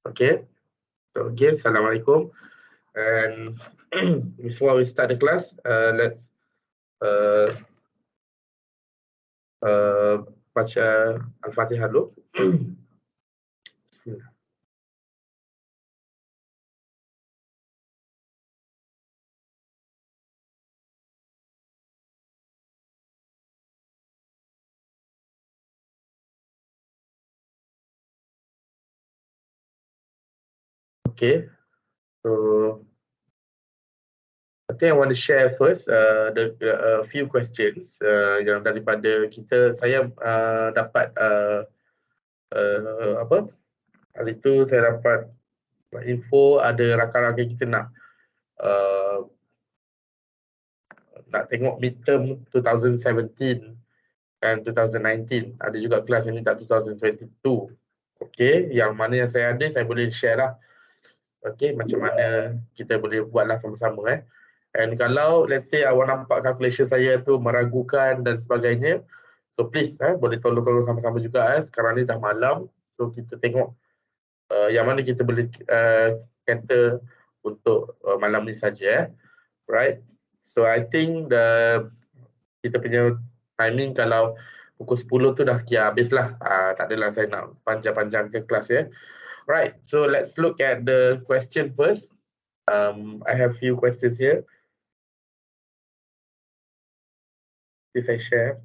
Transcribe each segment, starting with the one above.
Okay, so again, Assalamualaikum. And before we start the class, let's baca Al-Fatihah dulu. Bismillah. Okay, so I think I want to share first the few questions yang daripada kita. Saya dapat apa? Hari itu saya dapat info ada rakan-rakan kita nak tengok midterm 2017 dan 2019. Ada juga kelas yang minta 2022. Okay, yang mana yang saya ada saya boleh share lah. Okay, macam mana kita boleh buatlah sama-sama. And kalau let's say awak nampak calculation saya tu meragukan dan sebagainya, so please boleh tolong sama-sama juga. Sekarang ni dah malam, so kita tengok yang mana kita boleh kata untuk malam ni saja. Right, so I think kita punya timing kalau pukul 10 tu dah kira habis lah. Tak adalah saya nak panjang-panjang ke kelas ya. Right, so let's look at the question first. I have few questions here. This I share.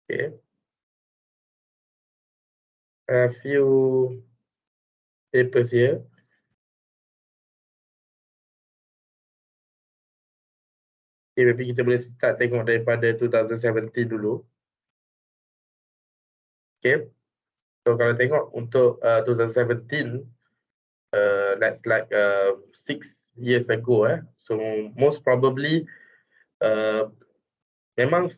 Okay. A few papers here. Okay, maybe kita boleh start tengok daripada 2017 dulu. Okay. So kalau tengok untuk 2017, that's like 6 years ago. So most probably memang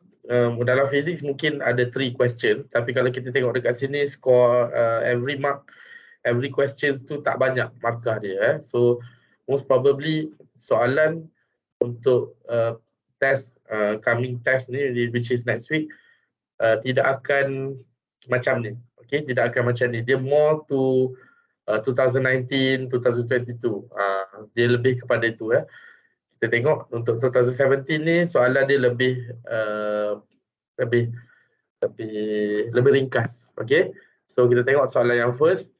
dalam physics mungkin ada 3 questions, tapi kalau kita tengok dekat sini score every questions tu tak banyak markah dia. So most probably soalan untuk test coming test ni, which is next week, tidak akan macam ni. Okay, tidak akan macam ni. Dia more to 2019, 2022. Dia lebih kepada itu. Kita tengok untuk 2017 ni soalan dia lebih ringkas. Okay, so kita tengok soalan yang first.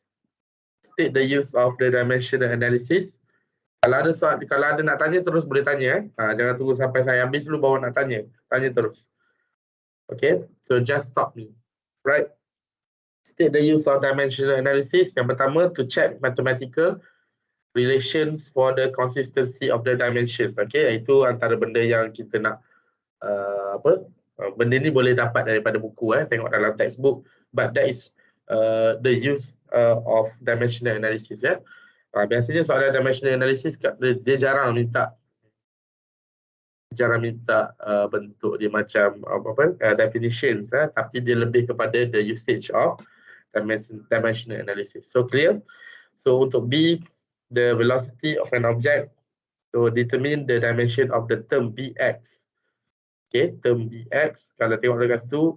State the use of the dimensional analysis. Kalau ada nak tanya terus boleh tanya. Jangan tunggu sampai saya habis dulu baru nak tanya. Tanya terus. Okay, so just stop me. Right. State the use of dimensional analysis. Yang pertama, to check mathematical relations for the consistency of the dimensions. Okay, itu antara benda yang kita nak benda ni boleh dapat daripada buku, tengok dalam textbook. But that is the use of dimensional analysis. Biasanya soalan dimensional analysis dia jarang minta bentuk dia macam definitions, tapi dia lebih kepada the usage of dimensional analysis. So clear? So untuk B, the velocity of an object, so determine the dimension of the term Bx. Okay, term Bx, kalau tengok dekat situ,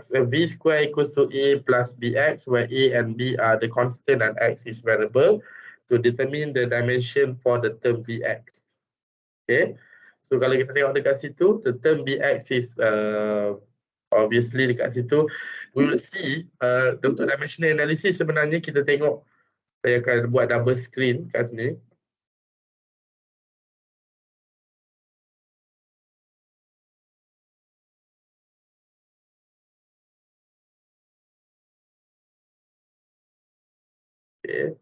V square equals to A plus Bx, where A and B are the constant and X is variable, to determine the dimension for the term Bx. Okay, so kalau kita tengok dekat situ, the term Bx is obviously dekat situ, we will see untuk dimensional analysis sebenarnya kita tengok, saya akan buat double screen kat sini. Okay.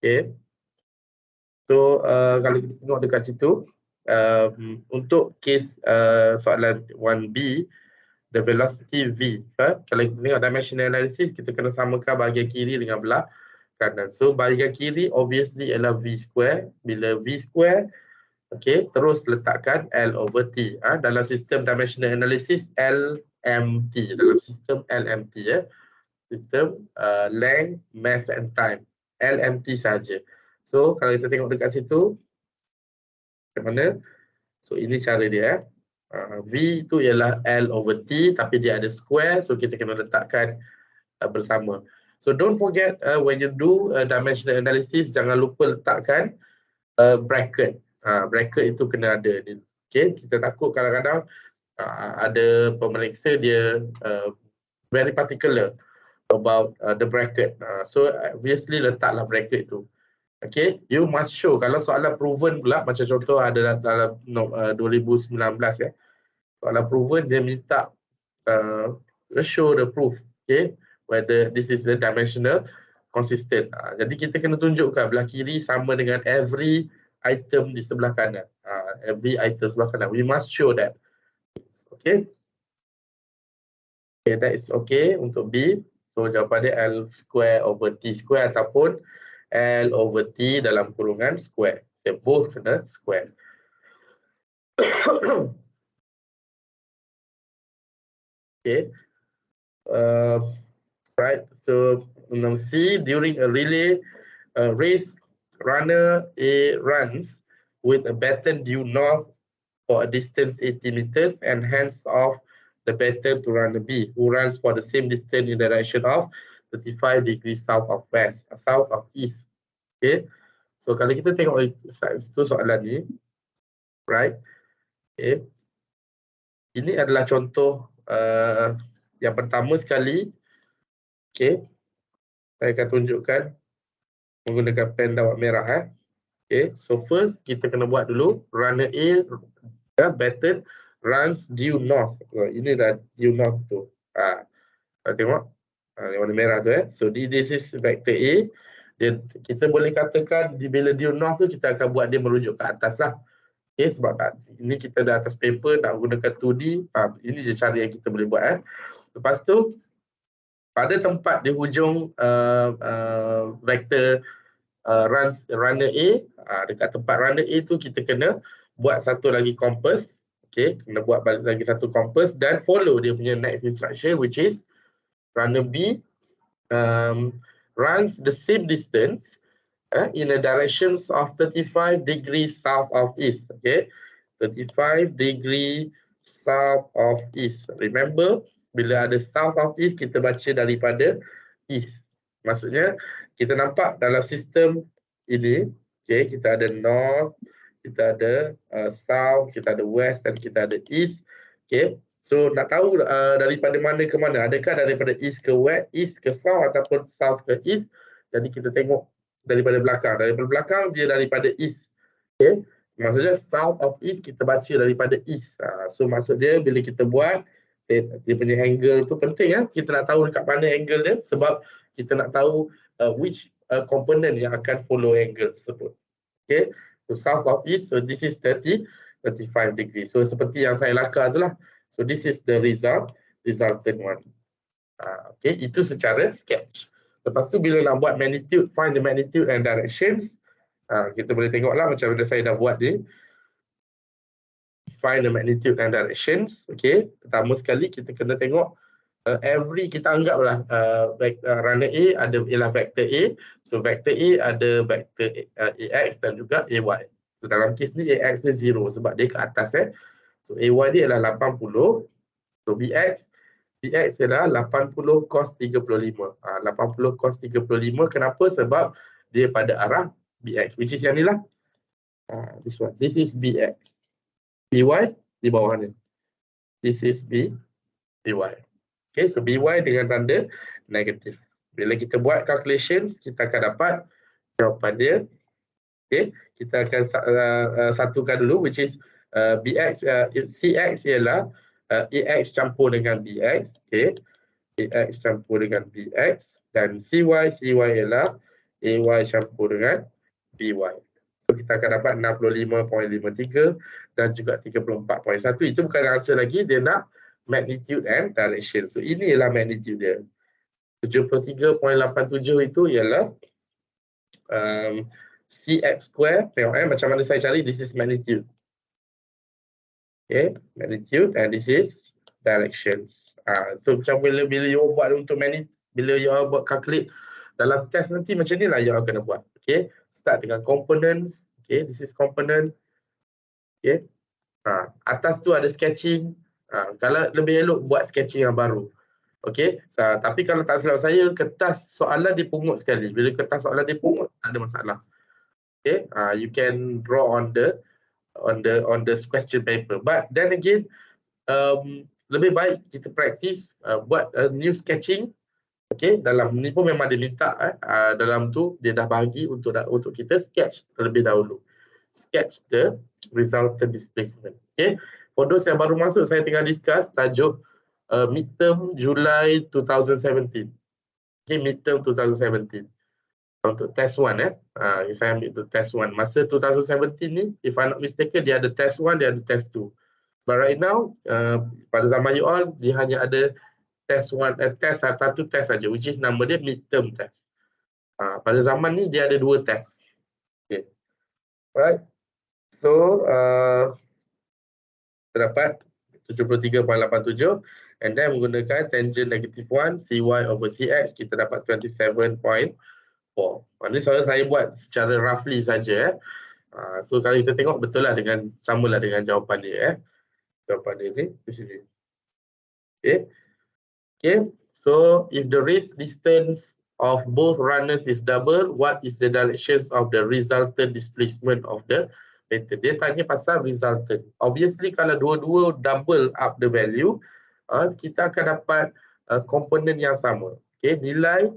Okay. So kalau kita tengok dekat situ, untuk case soalan 1B, the velocity V. Kalau kita tengok dimensional analysis, kita kena samakan bahagian kiri dengan belah kanan. So bahagian kiri obviously ialah V square. Bila V square, okay, terus letakkan L over T. Dalam sistem dimensional analysis, LMT. Dalam sistem LMT, sistem length, mass and time. LMT saja. So kalau kita tengok dekat situ, macam mana? So ini cara dia. V itu ialah L over T, tapi dia ada square, so kita kena letakkan bersama. So don't forget when you do dimensional analysis, jangan lupa letakkan bracket. Bracket itu kena ada. Okay, kita takut kadang-kadang ada pemeriksa dia very particular about the bracket. So obviously letaklah bracket tu. Okay, you must show. Kalau soalan proven pula, macam contoh ada dalam 2019 ya. Soalan proven dia minta show the proof, okay, whether this is the dimensional consistent. Jadi kita kena tunjukkan belah kiri sama dengan every item di sebelah kanan. Every item sebelah kanan. We must show that. Okay. Okay, that is okay untuk B. So jawapan dia L square over T square ataupun L over T dalam kurungan square. So both kena square. Okay. Right. So C, during a relay race, runner A runs with a baton due north for a distance 80 meters and hands off the baton to runner B, who runs for the same distance in the direction of 35 degrees south of east. Okay. So kalau kita tengok itu soalan ni, right? Okay. Ini adalah contoh yang pertama sekali. Okay. Saya akan tunjukkan menggunakan pen dan warna merah. Okay. So first kita kena buat dulu runner A baton runs due north. Ini dah due north tu. Tengok yang warna merah tu. So this is vector A. Kita boleh katakan bila due north tu kita akan buat dia merujuk ke atas lah. Okay, sebab ini kita dah atas paper nak gunakan 2D. Ini je cara yang kita boleh buat. Lepas tu pada tempat di hujung vector runner A, dekat tempat runner A tu kita kena buat satu lagi kompas. Okay, kena buat balik lagi satu kompas dan follow dia punya next instruction, which is runner B runs the same distance in the directions of 35 degrees south of east. Okay, 35 degree south of east. Remember, bila ada south of east, kita baca daripada east. Maksudnya, kita nampak dalam sistem ini, okay, kita ada north, kita ada south, kita ada west dan kita ada east. Okay, so nak tahu daripada mana ke mana, adakah daripada east ke west, east ke south ataupun south ke east. Jadi kita tengok daripada belakang. Daripada belakang dia daripada east. Okay, maksudnya south of east kita baca daripada east. So maksud dia bila kita buat dia punya angle tu penting ya. Kita nak tahu dekat mana angle dia sebab kita nak tahu which component yang akan follow angle tersebut. Okay, so south of east, so this is 35 degrees. So seperti yang saya lakar tu lah. So this is the resultant one. Okay, itu secara sketch. Lepas tu bila nak buat magnitude, find the magnitude and directions, kita boleh tengoklah macam mana saya dah buat ni. Find the magnitude and directions. Okay, pertama sekali kita kena tengok kita anggaplah runner A ialah vector A. So vector A ada vector AX dan juga AY. So dalam kes ni AX ni 0 sebab dia ke atas. So AY dia ialah 80. So BX ialah 80 cos 35. 80 cos 35 kenapa? Sebab dia pada arah BX, which is yang ni lah. This one. This is BX. BY di bawah ni. This is BY. Okay, so BY dengan tanda negatif. Bila kita buat calculations, kita akan dapat jawapan dia. Okay, kita akan satukan dulu, which is BX, CX ialah AX campur dengan BX. Okay, AX campur dengan BX. Dan CY ialah AY campur dengan BY. So kita akan dapat 65.53 dan juga 34.1. Itu bukan answer lagi, dia nak magnitude and direction. So inilah magnitude dia. 73.87 itu ialah CX square. Tengok macam mana saya cari, this is magnitude. Okay, magnitude and this is directions. So macam bila you buat untuk magnitude, bila you buat calculate dalam test nanti macam ni lah you kena buat. Okay, start dengan components. Okay, this is component. Okay, atas tu ada sketching. Kalau lebih elok buat sketching yang baru. Okay, tapi kalau tak silap saya, kertas soalan dipungut sekali. Bila kertas soalan dipungut, tak ada masalah. Okay, you can draw on the question paper. But then again, lebih baik kita practice buat new sketching. Okay, dalam ni pun memang dia minta dalam tu dia dah bagi untuk kita sketch terlebih dahulu. Sketch the resultant displacement. Okay, for those yang baru masuk, saya tengah discuss tajuk midterm Julai 2017. Okay, midterm 2017. Untuk test 1 saya ambil tu test 1. Masa 2017 ni, if I'm not mistaken, dia ada test 1, dia ada test 2. But right now, pada zaman you all, dia hanya ada test 1, satu test saja, which is nama dia midterm test. Pada zaman ni, dia ada 2 test. Okay. Right. So, terdapat 73.87 and then menggunakan tangent negative 1 CY over CX, kita dapat 27.4. Ini saya buat secara roughly saja. So kalau kita tengok betul lah samalah dengan jawapan dia. Jawapan dia ni di sini. Okay. So if the race distance of both runners is double, what is the directions of the resultant displacement of the vector? Dia tanya pasal resultant. Obviously kalau dua-dua double up the value, kita akan dapat komponen yang sama. Okay, nilai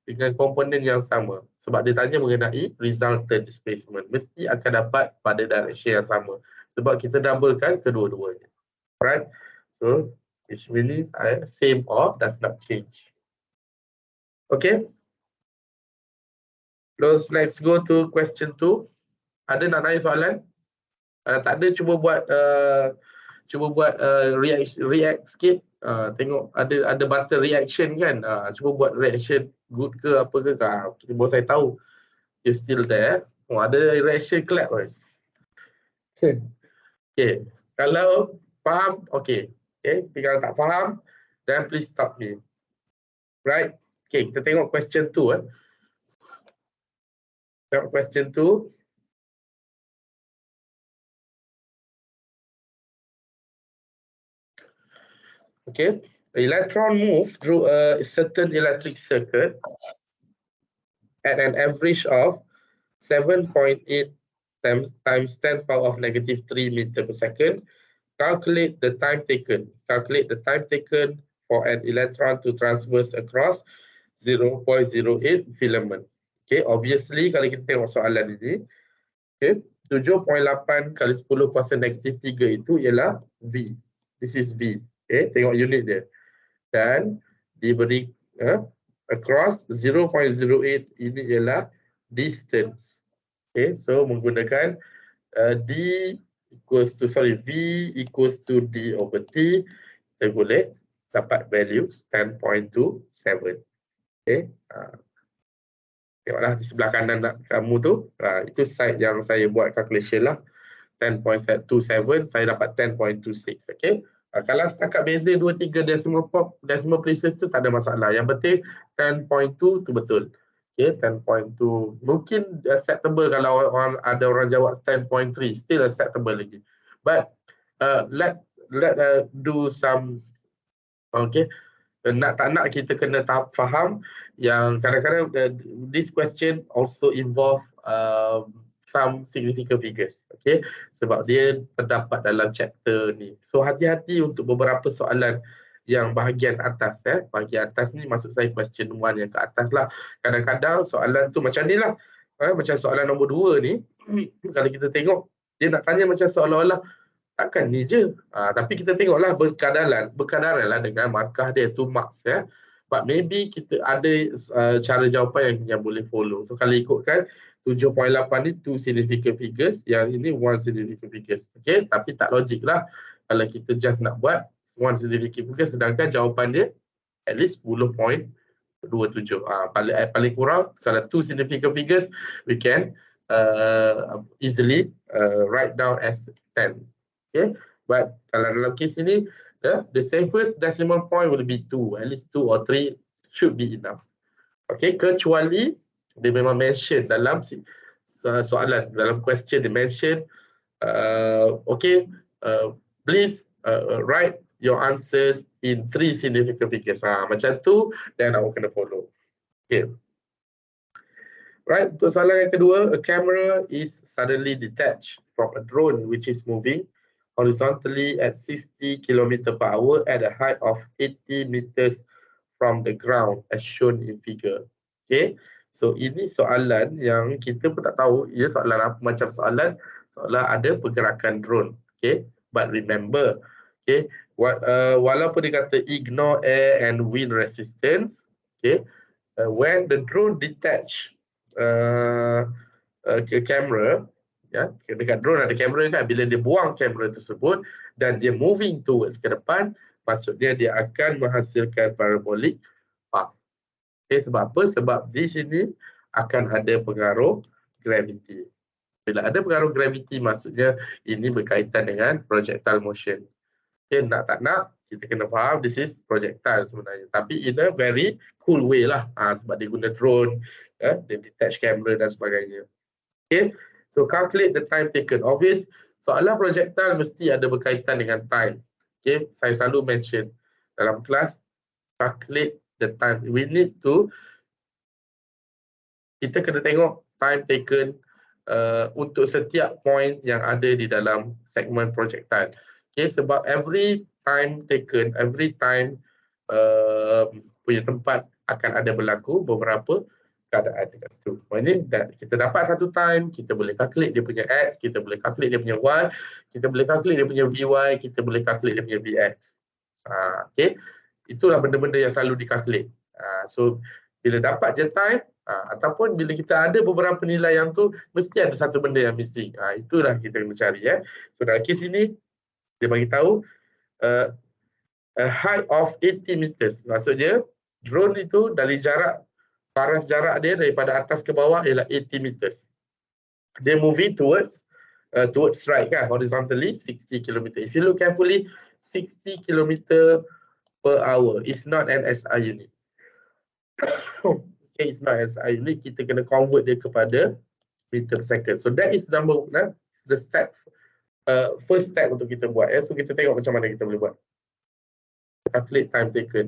dengan komponen yang sama. Sebab dia tanya mengenai resultant displacement. Mesti akan dapat pada direction yang sama. Sebab kita doublekan kedua-duanya. Alright. So, which means same or does not change. Okay. Let's go to question 2. Ada nak tanya soalan? Tak ada, cuba buat react sikit. Tengok ada button reaction kan. Cuba buat reaction good ke apa ke. Baru saya tahu you still there. Ada reaction clap right? Okay, kalau faham, okay. Kalau tak faham, then please stop me. Right. Okay, kita tengok question 2. Tengok question 2. Okay, electron move through a certain electric circuit at an average of 7.8 times 10 power of negative 3 meter per second. Calculate the time taken. Calculate the time taken for an electron to traverse across 0.08 filament. Okay, obviously kalau kita tengok soalan ini, okay, 7.8 kali 10 kuasa negatif 3 itu ialah V. This is V. Okay, tengok unit dia. Dan diberi across 0.08 ini ialah distance. Okay, so menggunakan V equals to D over T, kita boleh dapat value 10.27. Okay, tengoklah di sebelah kanan kamu tu, itu side yang saya buat calculation lah, 10.27, saya dapat 10.26. Okay. Kalau setakat beza 2-3 decimal places tu tak ada masalah. Yang penting 10.2 tu betul. Okay, 10.2 mungkin acceptable kalau ada orang jawab 10.3, still acceptable lagi. But let do some, okay, tak nak kita kena faham yang kadang-kadang this question also involve some significant figures, okay, sebab dia terdapat dalam chapter ni. So hati-hati untuk beberapa soalan yang bahagian atas. Bahagian atas ni maksud saya question 1 yang ke atas lah. Kadang-kadang soalan tu macam ni lah, macam soalan nombor 2 ni, kalau kita tengok dia nak tanya macam seolah-olah takkan ni je. Tapi kita tengoklah berkadaran lah dengan markah dia 2 marks. But maybe kita ada cara jawapan yang boleh follow. So kalau ikutkan 7.8 ni 2 significant figures, yang ini 1 significant figures. Okay, tapi tak logik lah kalau kita just nak buat 1 significant figures sedangkan jawapan dia at least 10.27. Paling kurang kalau 2 significant figures we can easily write down as 10. Okay, but kalau dalam case ini the safest decimal point will be 2, at least 2 or 3 should be enough. Okay, kecuali dia memang mention dalam soalan, dalam question dia mention please write your answers in 3 significant figures. Macam tu then awak kena follow. Okay. Right, untuk soalan yang kedua, a camera is suddenly detached from a drone which is moving horizontally at 60 km per hour at a height of 80 meters from the ground as shown in figure. Okay, so ini soalan yang kita pun tak tahu ia soalan apa, macam soalan ada pergerakan drone. Okay, but remember, okay, walaupun dia kata ignore air and wind resistance, okay, when the drone detach kamera, ya, dekat drone ada kamera kan, bila dia buang kamera tersebut dan dia moving towards ke depan, maksudnya dia akan menghasilkan parabolic path. Okay, sebab apa? Sebab di sini akan ada pengaruh gravity. Bila ada pengaruh gravity, maksudnya ini berkaitan dengan projectile motion. Okay, nak tak nak kita kena faham this is projectile sebenarnya, tapi in a very cool way lah, sebab dia guna drone, dia detach camera dan sebagainya. Okay, so calculate the time taken. Obvious, soalan projectile mesti ada berkaitan dengan time. Okay, saya selalu mention dalam kelas, calculate the time. We need to, kita kena tengok time taken untuk setiap point yang ada di dalam segmen projectile. Okay, sebab every time taken, every time punya tempat akan ada berlaku beberapa keadaan dekat situ. Maksudnya kita dapat satu time, kita boleh calculate dia punya X, kita boleh calculate dia punya Y, kita boleh calculate dia punya VY, kita boleh calculate dia punya VX. Okay, itulah benda-benda yang selalu dikalkulate. So bila dapat je time, ataupun bila kita ada beberapa nilai yang tu, mesti ada satu benda yang missing. Itulah kita kena cari. So dalam kes ini, dia bagi tahu a height of 80 meters. Maksudnya drone itu dari jarak, paras jarak dia daripada atas ke bawah ialah 80 meters. Dia moving towards right kan, horizontally 60 km. If you look carefully, 60 km per hour is not an SI unit. Okay, it's not SI unit. Kita kena convert dia kepada meter per second. So that is the step, first step untuk kita buat. So kita tengok macam mana kita boleh buat. Calculate time taken.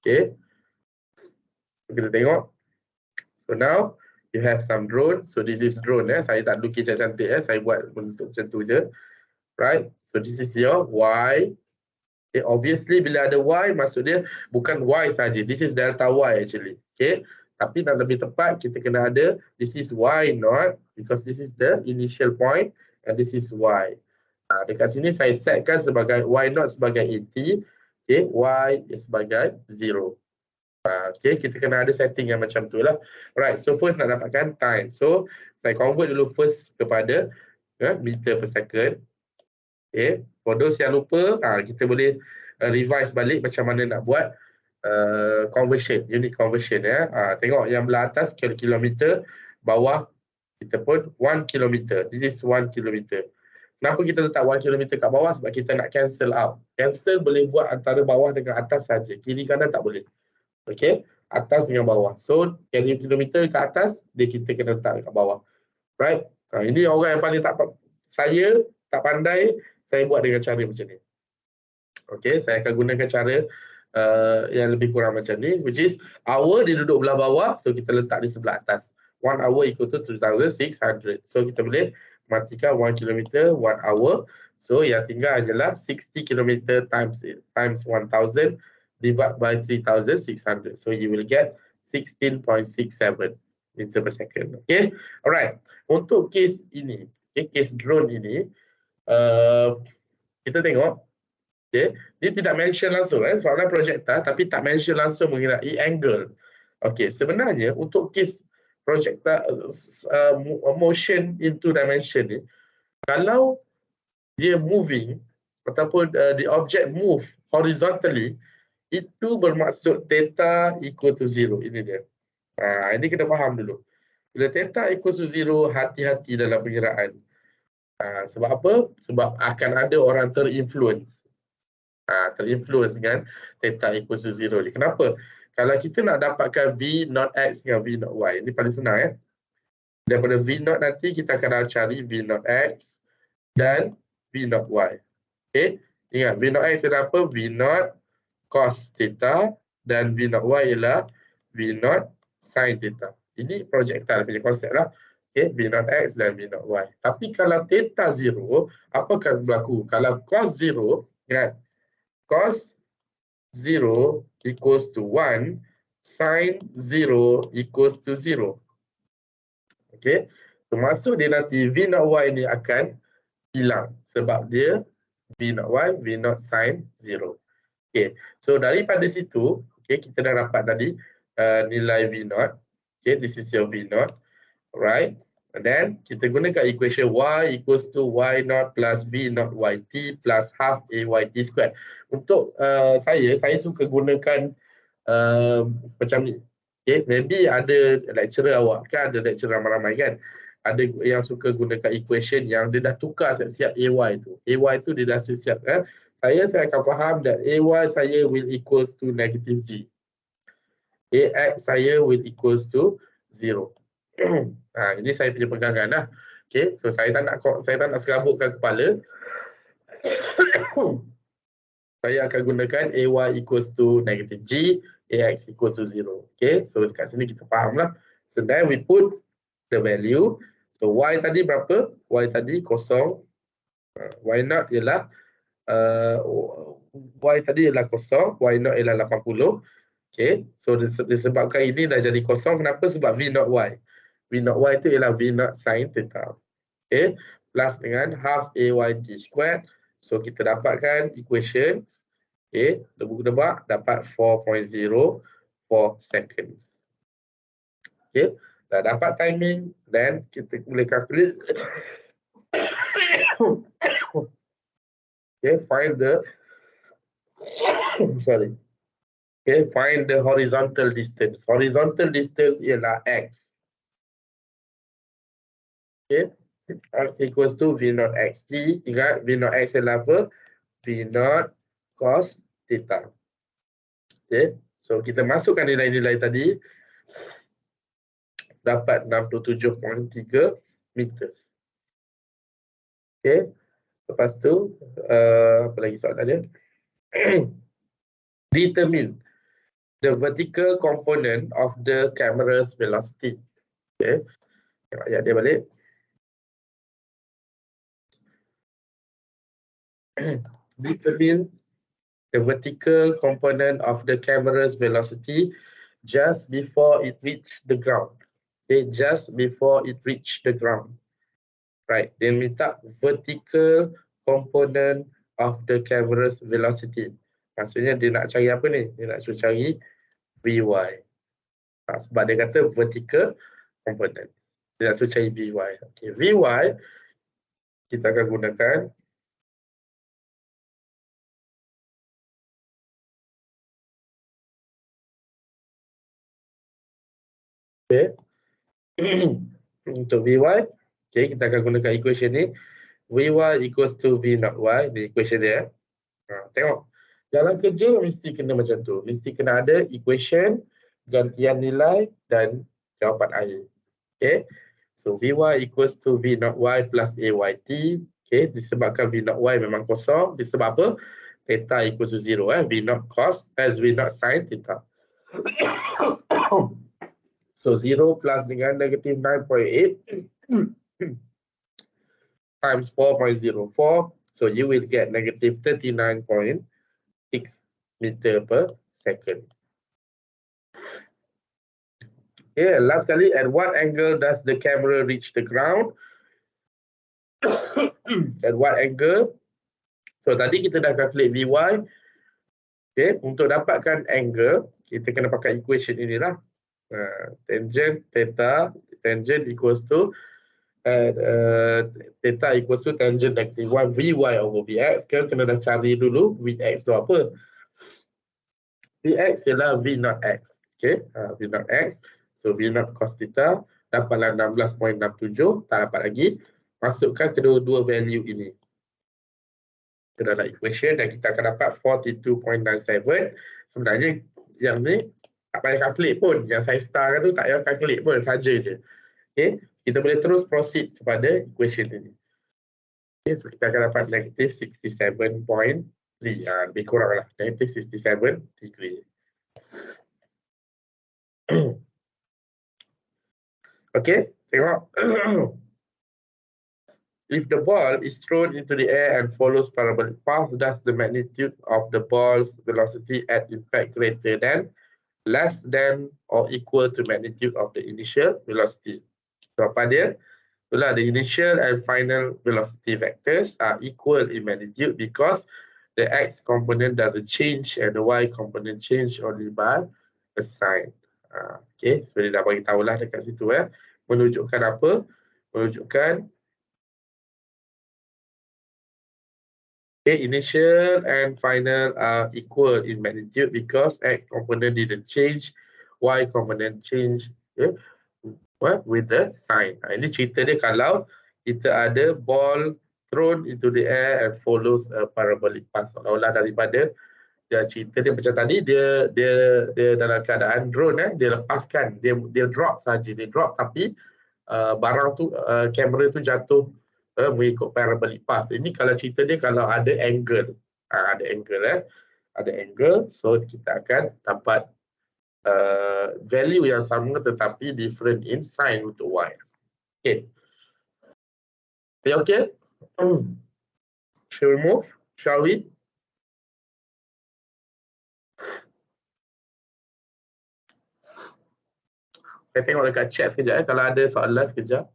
Okay, kita tengok. So now you have some drone. So this is drone. Saya tak lukis cantik. Saya buat bentuk macam tu je. Right. So this is your Y. Okay, obviously bila ada Y, maksud dia bukan Y saja. This is delta Y actually. Okay. Tapi nak lebih tepat, kita kena ada this is Y not, because this is the initial point and this is Y. Dekat sini saya setkan sebagai Y not sebagai 80. Okay, Y is sebagai 0. Okay, kita kena ada setting yang macam tu lah. Right, so first nak dapatkan time. So, saya convert dulu first kepada meter per second. Okay, for those yang lupa, kita boleh revise balik macam mana nak buat conversion, unit conversion. Tengok yang belah atas kilometer, bawah kita pun 1 kilometer. This is 1 kilometer. Kenapa kita letak 1 kilometer kat bawah? Sebab kita nak cancel out. Cancel boleh buat antara bawah dengan atas saja. Kiri kanan tak boleh. Okay, atas dengan bawah. So, kilometer kat atas, kita kena letak kat bawah. Right? Ini orang yang paling saya tak pandai, saya buat dengan cara macam ni. Okay, saya akan gunakan cara yang lebih kurang macam ni, which is hour dia duduk belah bawah, so kita letak di sebelah atas. 1 hour equal to 3,600. So, kita boleh matikan 1 kilometer, 1 hour. So, yang tinggal adalah 60 kilometer times 1,000 divide by 3,600. So you will get 16.67 meter per second. Okay, alright. Untuk case ini, case drone ini, kita tengok Okay, dia tidak mention langsung soalan projectile tapi tak mention langsung mengenai angle. Okay, sebenarnya untuk kes projectile motion into dimension ni, kalau dia moving ataupun the object move horizontally, itu bermaksud theta equal to 0. Ini dia. Ini kena faham dulu. Bila theta equal to 0, hati-hati dalam pengiraan. Sebab apa? Sebab akan ada orang terinfluence. Terinfluence dengan theta equal to 0 ni. Kenapa? Kalau kita nak dapatkan V not X dengan V not Y, ini paling senang Daripada V not nanti kita akan cari V not X dan V not Y. Okay? Ingat, V not X adalah apa? V not cos theta dan V not Y ialah V not sin theta. Ini projectile punya konsep lah. Okay, V not X dan V not Y. Tapi kalau theta 0, apa akan berlaku? Kalau cos 0, ingat, cos 0 equals to 1, sin 0 equals to 0. Okay, termasuk dia nanti V not Y ni akan hilang sebab dia V not Y, V not sin 0. Okay, so daripada situ, okay, kita dah dapat tadi nilai V not. Okay, this is your V not. Alright, and then kita gunakan equation Y equals to Y not plus V not YT plus half AYT squared. Untuk saya suka gunakan macam ni. Okay, maybe ada lecturer awak kan, ada lecturer ramai-ramai kan. Ada yang suka gunakan equation yang dia dah tukar siap-siap AY tu. AY tu dia dah siap-siap Saya akan faham that AY saya will equals to negative G. AX saya will equals to 0. Ini saya punya pegangan lah. Okay, so saya tak nak serabutkan kepala. Saya akan gunakan AY equals to negative G, AX equals to 0. Okay, so dekat sini kita faham lah. So then we put the value. So Y tadi berapa? Y tadi kosong. Y not ialah Y tadi ialah kosong. Y not ialah 80. Okay, so disebabkan ini dah jadi kosong. Kenapa? Sebab V not Y. V not Y itu ialah V not sin theta. Okay, plus dengan half AYT squared. So kita dapatkan equations. Okay, lebuk-lebak dapat 4.0 for seconds. Okay, dah dapat timing, then kita boleh calculate. Okay, find the Okay, find the horizontal distance. Horizontal distance ialah X. Okay, X equals to V not XT. Ingat, V not X ialah apa? V not cos theta. Okay, so kita masukkan nilai-nilai tadi. Dapat 67.3 meters. Okay, lepas tu, apa lagi soalan dia? Determine the vertical component of the camera's velocity. Okay, tengok ayat dia balik. Determine the vertical component of the camera's velocity just before it reach the ground. Okay, just before it reach the ground. Right, dia minta vertical component of the camera's velocity. Maksudnya dia nak cari apa ni? Dia nak cari Vy. Sebab dia kata vertical component. Dia nak cari Vy. Okay, Vy kita akan gunakan okay. Untuk Vy, okay, kita akan gunakan equation ni. Vy equals to V not Y. Ini equation dia. Tengok. Dalam kerja mesti kena macam tu. Mesti kena ada equation, gantian nilai dan jawapan akhir. Okay. So Vy equals to V not Y plus AYT. Okay. Disebabkan V not Y memang kosong. Disebab apa? Theta equals to 0. V not cos as V not sin theta. So 0 plus dengan negative 9.8 times 4.04. So you will get negative 39.6 meter per second. Okay, last kali, at what angle does the camera reach the ground? At what angle? So tadi kita dah calculate Vy. Okay, untuk dapatkan angle, kita kena pakai equation inilah. Tangent theta, tangent equals to theta equals to tangent negative 1 Vy over Vx. Sekarang kena dah cari dulu Vx tu apa. Vx ialah V naught X. Okay, V naught X. So V naught cos theta dapatlah 16.67, tak dapat lagi. Masukkan kedua-dua value ini ke dalam equation dan kita akan dapat 42.97. Sebenarnya yang ni tak payah calculate pun. Yang saya starkan tu tak payah calculate pun, saja je. Okay, kita boleh terus proceed kepada equation ini. Okay, so kita akan dapat negative 67.3. Lebih kurang lah, negative 67 degree. Okay, tengok. If the ball is thrown into the air and follows parabolic path, thus the magnitude of the ball's velocity at impact greater than, less than, or equal to magnitude of the initial velocity. So apa dia? Itulah, the initial and final velocity vectors are equal in magnitude because the x component doesn't change and the y component change only by a sign. Okay, so dia dah bagi tahulah dekat situ menunjukkan apa? Menunjukkan okay, initial and final are equal in magnitude because x component didn't change, y component change with the sign. Ini cerita dia kalau kita ada ball thrown into the air and follows a parabolic path. Seolah-olah daripada dia cerita dia macam tadi, dia dalam keadaan drone dia lepaskan, dia drop saja, dia drop tapi barang tu kamera tu jatuh mengikut parabolic path. Ini kalau cerita dia kalau ada angle, ada angle, so kita akan dapat value yang sama tetapi different in sign untuk y. Okay. Okay. Shall we move? Shall we? Saya tengok dekat chat sekejap kalau ada soalan sekejap.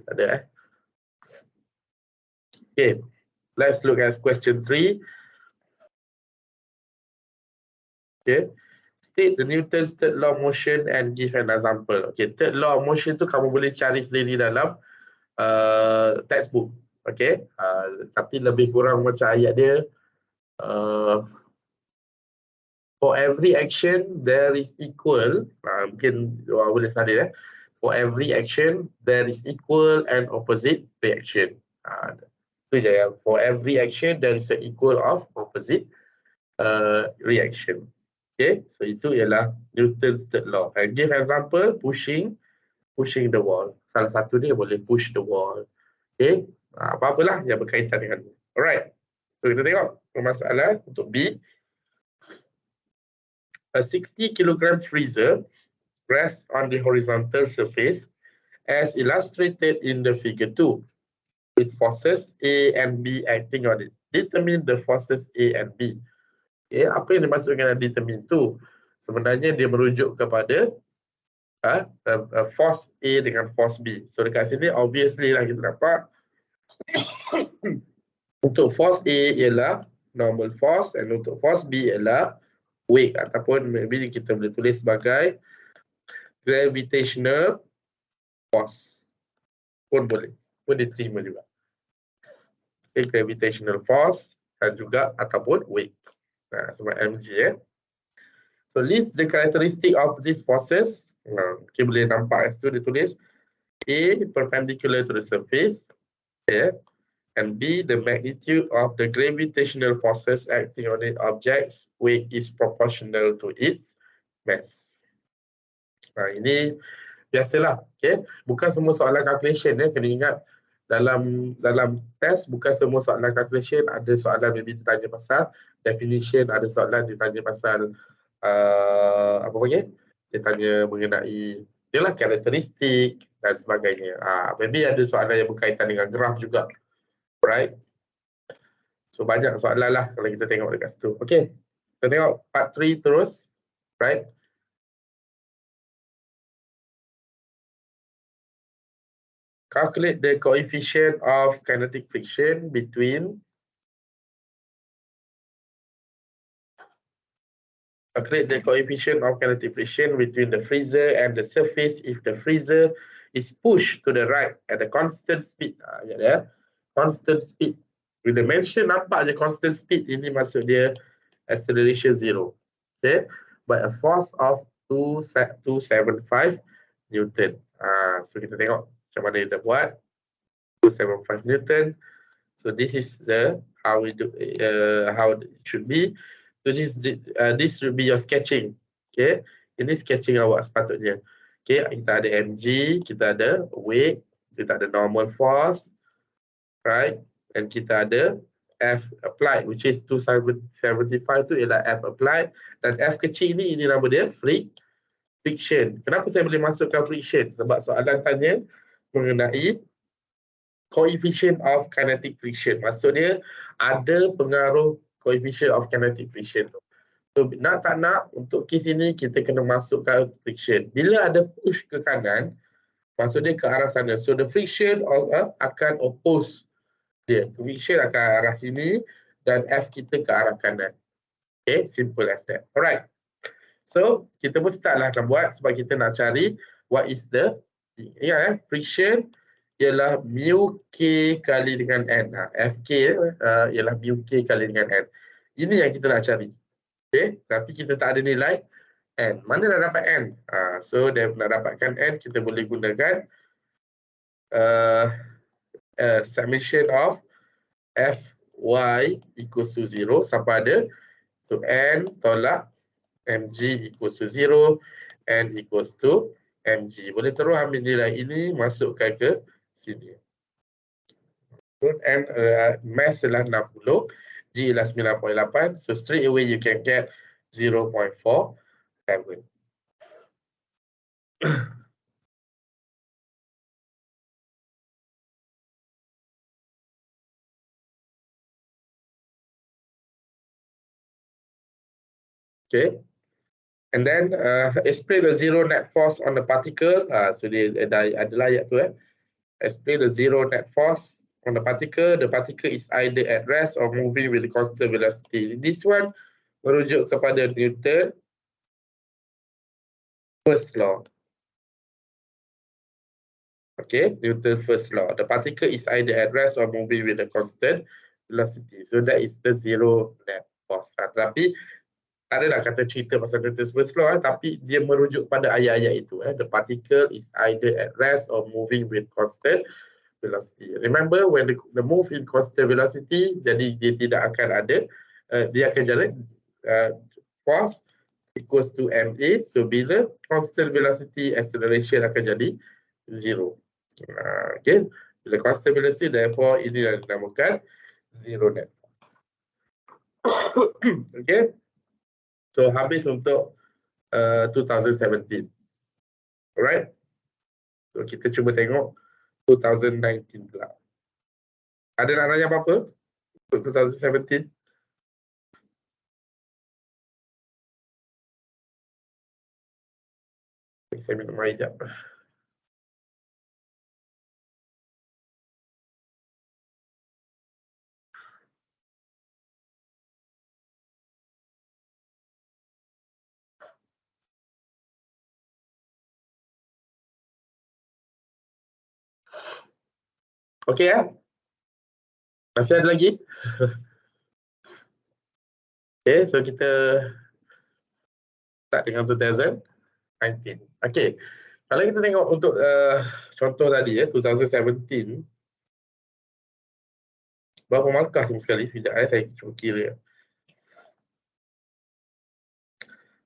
Tak ada Okay. Let's look at question 3. Okay. State the Newton's third law of motion and give an example. Okay, third law of motion tu kamu boleh cari sendiri dalam textbook. Okay, tapi lebih kurang macam ayat dia. For every action there is equal. Mungkin boleh salin For every action there is equal and opposite reaction. Itu je ya. For every action there is an equal of opposite reaction. Okay, so itu ialah Newton's third law. And give example, pushing the wall. Salah satu dia boleh push the wall. Okay, apa-apalah yang berkaitan dengan ini. Alright, so kita tengok masalah untuk B. A 60 kg freezer rests on the horizontal surface as illustrated in the figure 2 with forces A and B acting on it. Determine the forces A and B. Okay, apa yang dimaksudkan dengan determine tu? Sebenarnya dia merujuk kepada force A dengan force B. So dekat sini obviously lah kita dapat untuk force A ialah normal force and untuk force B ialah weight ataupun maybe kita boleh tulis sebagai gravitational force pun boleh, pun diterima juga. Okay, gravitational force dan juga ataupun weight. Sebab mg So list the characteristic of these forces. Okay, boleh nampak situ ditulis A perpendicular to the surface, okay, and B the magnitude of the gravitational forces acting on its objects weight is proportional to its mass. Ini biasalah, okay. Bukan semua soalan calculation kena ingat dalam test bukan semua soalan calculation, ada soalan maybe ditanya pasal definition, ada soalan ditanya pasal apa panggil? Dia tanya mengenai ialah karakteristik dan sebagainya. Maybe ada soalan yang berkaitan dengan graf juga. Right? So banyak soalan lah kalau kita tengok dekat situ. Okay, kita tengok part 3 terus, right? Calculate the coefficient of kinetic friction between calculate the coefficient of kinetic friction between the freezer and the surface if the freezer is pushed to the right at a constant speed. Constant speed. Bila mention nampak je constant speed, ini maksud dia acceleration zero. Okay, by a force of 275 Newton. So kita tengok macam mana kita buat. 275 Newton. So this is the how we do how it should be. So this should be your sketching. Okay, ini sketching awak sepatutnya. Okay, kita ada mg, kita ada weight, kita ada normal force, right? And kita ada F applied, which is 275 tu ialah F applied, dan F kecil ini nama dia friction. Kenapa saya boleh masukkan friction? Sebab soalan tanya mengenai coefficient of kinetic friction. Maksudnya ada pengaruh coefficient of kinetic friction tu. So nak tak nak untuk kes ini kita kena masukkan friction. Bila ada push ke kanan, maksudnya ke arah sana. So the friction akan oppose dia. Friction akan arah sini dan F kita ke arah kanan. Okay, simple as that. Alright. So kita pun start lah nak buat sebab kita nak cari what is the friction ialah mu k kali dengan n. Fk ialah mu k kali dengan n. Ini yang kita nak cari. Okay, tapi kita tak ada nilai n. Mana nak dapat n? So nak dapatkan n, kita boleh gunakan summation of Fy equals to 0 sampai ada. So n tolak mg equals to 0, n equals to mg. Boleh terus ambil nilai ini, masukkan ke sini. N mass adalah 60, G ialah 9.8. So straight away you can get 0.47. Okay. And then explain the zero net force on the particle. So dia ada layak tu Explain the zero net force on the particle. The particle is either at rest or moving with constant velocity. This one merujuk kepada Newton first law. Okay, Newton first law. The particle is either at rest or moving with a constant velocity. So that is the zero net force. Tapi tak adalah kata cerita pasal Newton's first law, tapi dia merujuk pada ayat-ayat itu. The particle is either at rest or moving with constant velocity. Remember, when the move in constant velocity, jadi dia tidak akan ada, dia akan jalan force equals to ma. So bila constant velocity, acceleration akan jadi zero. Okay, bila constant velocity, therefore ini yang dinamakan zero net force. Okay. So habis untuk 2017. Alright. So kita cuba tengok 2019 pula. Ada nak tanya apa-apa untuk 2017? Saya minum air sekejap. Okey ya? Masih ada lagi? Okay, so kita start dengan 2019. Okay, kalau kita tengok untuk contoh tadi 2017, berapa markah sama sekali? Sekejap saya cuba kira.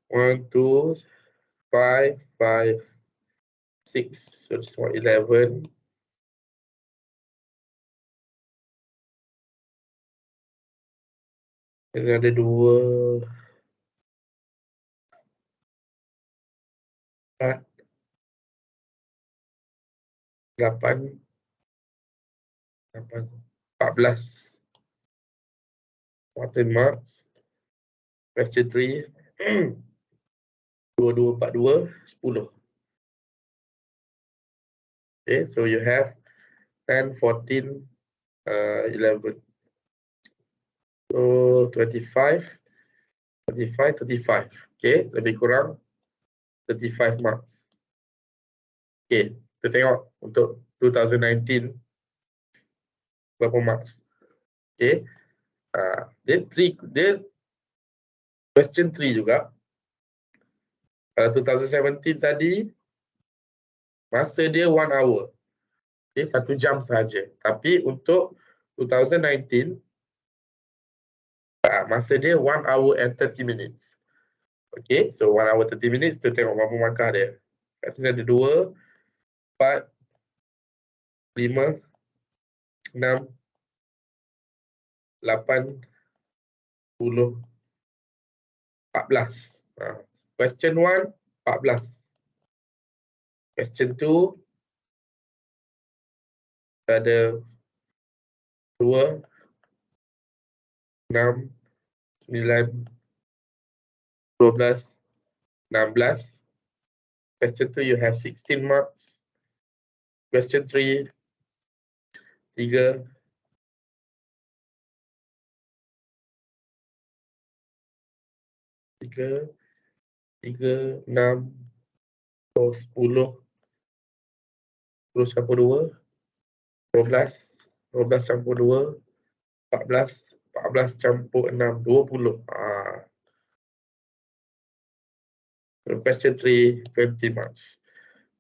1, 2, 5, 5, 6, so this one 11. Ini ada 2, 4, 8, 14. 14 marks. Question 3. 2242, 10. Okay, so you have 10, 14, 11. So 25, 35. Okay, lebih kurang 35 marks. Okay, kita tengok untuk 2019 berapa marks. Okay, dia question 3 juga. 2017 tadi masa dia 1 hour. Okay, 1 jam sahaja. Tapi untuk 2019 masa dia 1 hour and 30 minutes. Okay, so 1 hour 30 minutes, kita tengok berapa markah dia. Kat sini ada 2, 4, 5, 6, 8, 10, 14. Question 1, 14. Question 2, ada 2, 6, 9, 12, 16. Question 2, you have 16 marks. Question 3, 3, 3, 6, 10, 10 campur 2, 12, 12 campur 2, 14, 14 campur 6, 20. So question 3, 20 marks.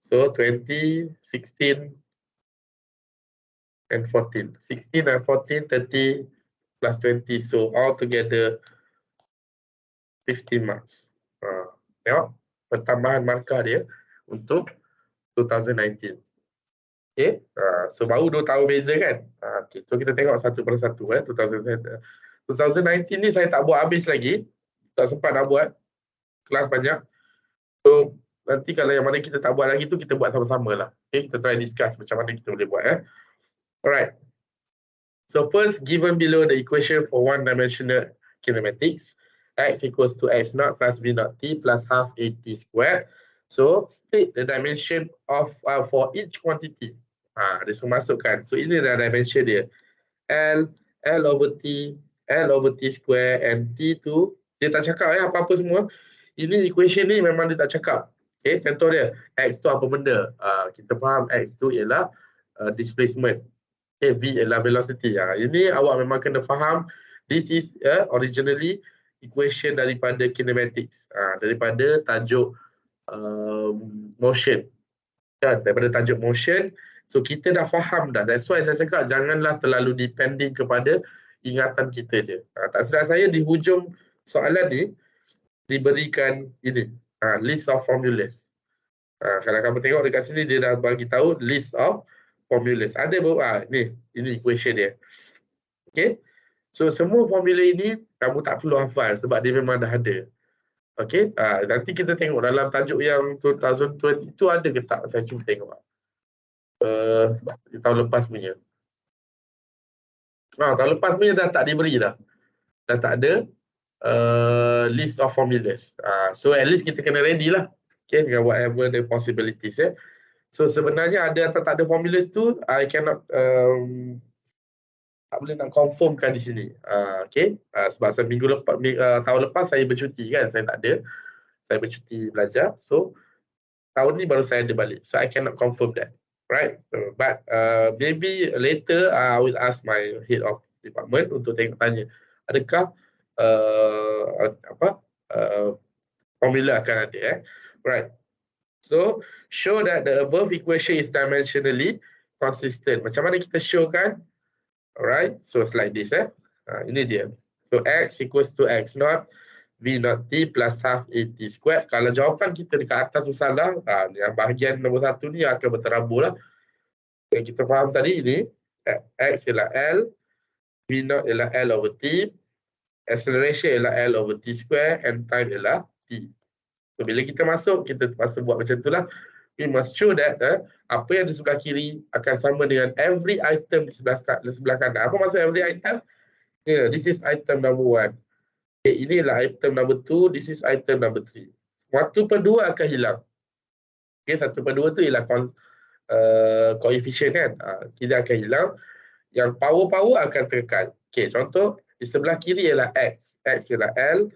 So 20, 16, and 14. 16 and 14, 30 plus 20. So altogether 15 marks. Tengok pertambahan markah dia untuk 2019. Okay, so baru 2 tahun beza kan. Okay, so kita tengok satu persatu. 2019 ni saya tak buat habis lagi. Tak sempat nak buat. Kelas banyak. So nanti kalau yang mana kita tak buat lagi tu, kita buat sama-sama lah. Okay, kita try discuss macam mana kita boleh buat. Alright. So first, given below the equation for one-dimensional kinematics, x equals to x naught plus b naught t plus half at squared. So state the dimension of for each quantity. Dia semua masukkan. So ini adalah dimension dia. L over t square, and t tu dia tak cakap apa-apa semua. Ini equation ni memang dia tak cakap. Okay, contoh dia, x tu apa benda? Kita faham x tu ialah displacement. Okay, v ialah velocity. Ini awak memang kena faham. This is originally equation daripada kinematics. Daripada tajuk motion. Daripada tajuk motion. So kita dah faham dah. That's why saya cakap janganlah terlalu depending kepada ingatan kita je. Tak silap saya di hujung soalan ni diberikan ini. List of formulas. Kalau kamu tengok dekat sini dia dah bagi tahu list of formulas. Ada baru ini equation dia. Okay. So semua formula ini kamu tak perlu hafal sebab dia memang dah ada. Okay. Nanti kita tengok dalam tajuk yang 2020 tu ada ke tak? Saya cuba tengok. Tahun lepas punya. Tahun lepas punya dah tak diberi dah. Dah tak ada list of formulas. So at least kita kena ready lah. Okay, dengan whatever the possibilities. So sebenarnya ada atau tak ada formulas tu, I cannot tak boleh nak confirmkan di sini. Okay, sebab seminggu lepas, tahun lepas saya bercuti kan, saya tak ada. Saya bercuti belajar. So tahun ni baru saya ada balik. So I cannot confirm that. Right, so, but maybe later I will ask my head of department untuk tanya adakah formula akan ada. Right, so show that the above equation is dimensionally consistent. Macam mana kita show kan? Alright, so it's like this. Ini dia. So x equals to x naught v naught t plus half at squared. Kalau jawapan kita dekat atas tu salah, yang bahagian nombor 1 ni akan berterabur lah. Yang kita faham tadi ni, x ialah L, v naught ialah L over t, acceleration ialah L over t square, and time ialah t. So bila kita masuk, kita terpaksa buat macam tu lah. We must show that apa yang di sebelah kiri akan sama dengan every item di sebelah kanan. Apa maksud every item? Yeah, this is item number 1. Okay, inilah item number 2, this is item number 3. 1/2 akan hilang. Okay, 1/2 tu ialah koefisien kan. Kita akan hilang. Yang power akan terkekal. Okay, contoh di sebelah kiri ialah X. X ialah L.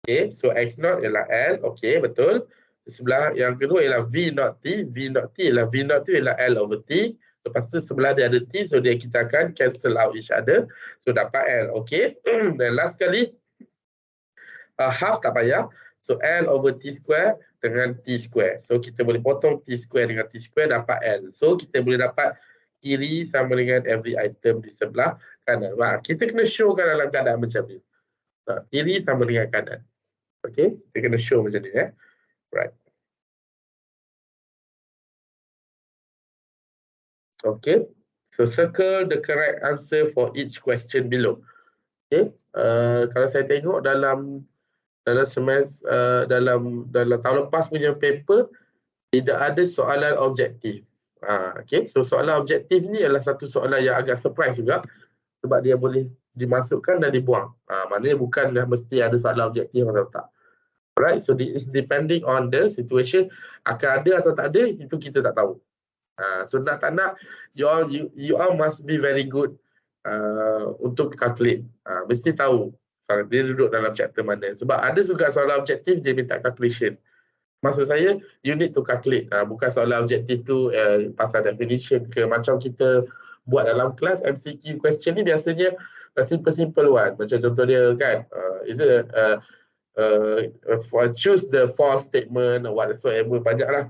Okay, so X0 ialah L. Okay, betul. Di sebelah yang kedua ialah V0 T. V0 T ialah V0 tu ialah L over T. Lepas tu sebelah dia ada T, so dia kita akan cancel out each other. So dapat L. Okay. Dan last sekali, half tak payah. So L over T square dengan T square. So kita boleh potong T square dengan T square dapat L. So kita boleh dapat kiri sama dengan every item di sebelah kanan. Kita kena showkan dalam keadaan macam ni. Kiri sama dengan kanan. Okay, kita kena show macam ni. Right. Okay, so circle the correct answer for each question below. Okay, kalau saya tengok dalam dalam tahun lepas punya paper tidak ada soalan objektif. Okay, so soalan objektif ni adalah satu soalan yang agak surprise juga sebab dia boleh dimasukkan dan dibuang. Maknanya bukan dah mesti ada soalan objektif atau tak. Right, so it's depending on the situation. Akan ada atau tak ada, itu kita tak tahu. So nak tak nak, you all must be very good untuk calculate. Mesti tahu dia duduk dalam chapter mana. Sebab ada juga soalan objektif dia minta calculation. Maksud saya, you need to calculate. Bukan soalan objektif tu pasal definition ke. Macam kita buat dalam kelas, MCQ question ni biasanya simple one. Macam contoh dia kan, is it choose the false statement or whatsoever, banyak lah.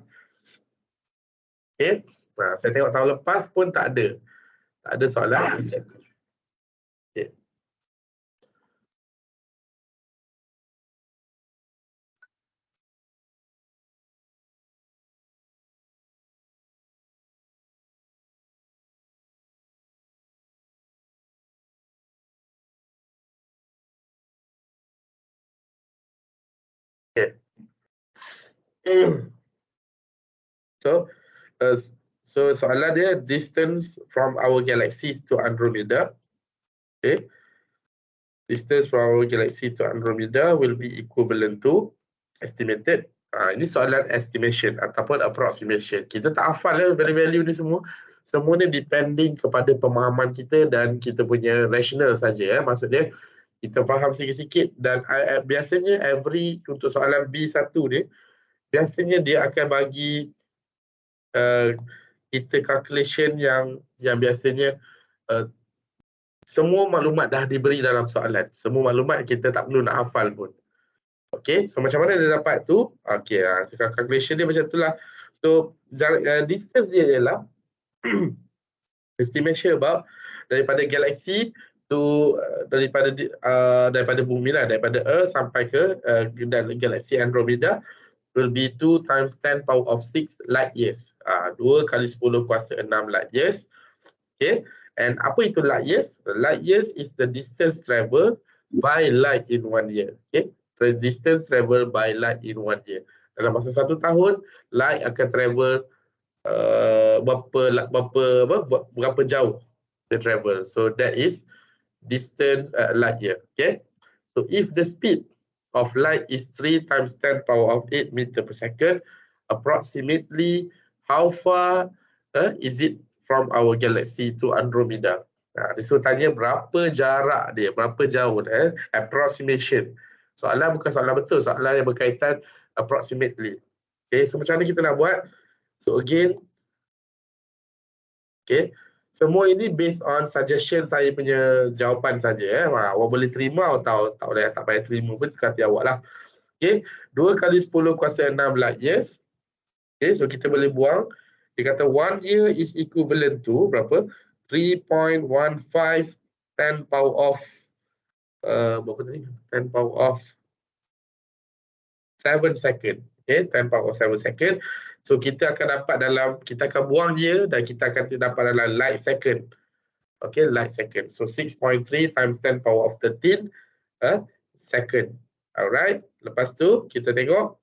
Okay, saya tengok tahun lepas pun tak ada soalan objektif. Okay. Okay. So soalan dia, distance from our galaxies to Andromeda. Okay. Distance from our galaxy to Andromeda will be equivalent to estimated. Ini soalan estimation ataupun approximation. Kita tak hafal value-value ni semua. Semua ni depending kepada pemahaman kita dan kita punya rational saja. Maksud dia, kita faham sikit-sikit dan biasanya untuk soalan B1 ni, biasanya dia akan bagi kita calculation yang biasanya semua maklumat dah diberi dalam soalan. Semua maklumat kita tak perlu nak hafal pun. Okay, so macam mana dia dapat tu? Okay, calculation dia macam tu lah. So distance dia ialah estimation about daripada galaksi to daripada bumi lah, daripada Earth sampai ke galaksi Andromeda will be 2 times 10 power of 6 light years. 2 kali 10 kuasa 6 light years. Okay, and apa itu light years? Light years is the distance travel by light in 1 year. Okay, the distance travel by light in 1 year. Dalam masa 1 tahun, light akan travel berapa jauh dia travel. So that is distance light year. Okay, so if the speed of light is 3 times 10 power of 8 meter per second, approximately how far is it from our galaxy to Andromeda? Dia suruh tanya berapa jarak dia, berapa jauh dia, approximation. Soalan bukan soalan betul, soalan yang berkaitan approximately. Okay, so macam mana kita nak buat? So again, okay, semua ini based on suggestion saya punya jawapan saja. Awak boleh terima atau tak boleh, tak payah terima pun suka hati awak lah. Okay, 2 kali 10 kuasa 6 light years. Okay, so kita boleh buang. Dia kata 1 year is equivalent to berapa? 3.15 10 power of berapa tadi? 10 power of 7 second. Okay, 10 power of 7 second. So kita akan dapat kita akan buang year dan kita akan dapat dalam light second. Okay, light second. So 6.3 times 10 power of 13 second. Alright. Lepas tu kita tengok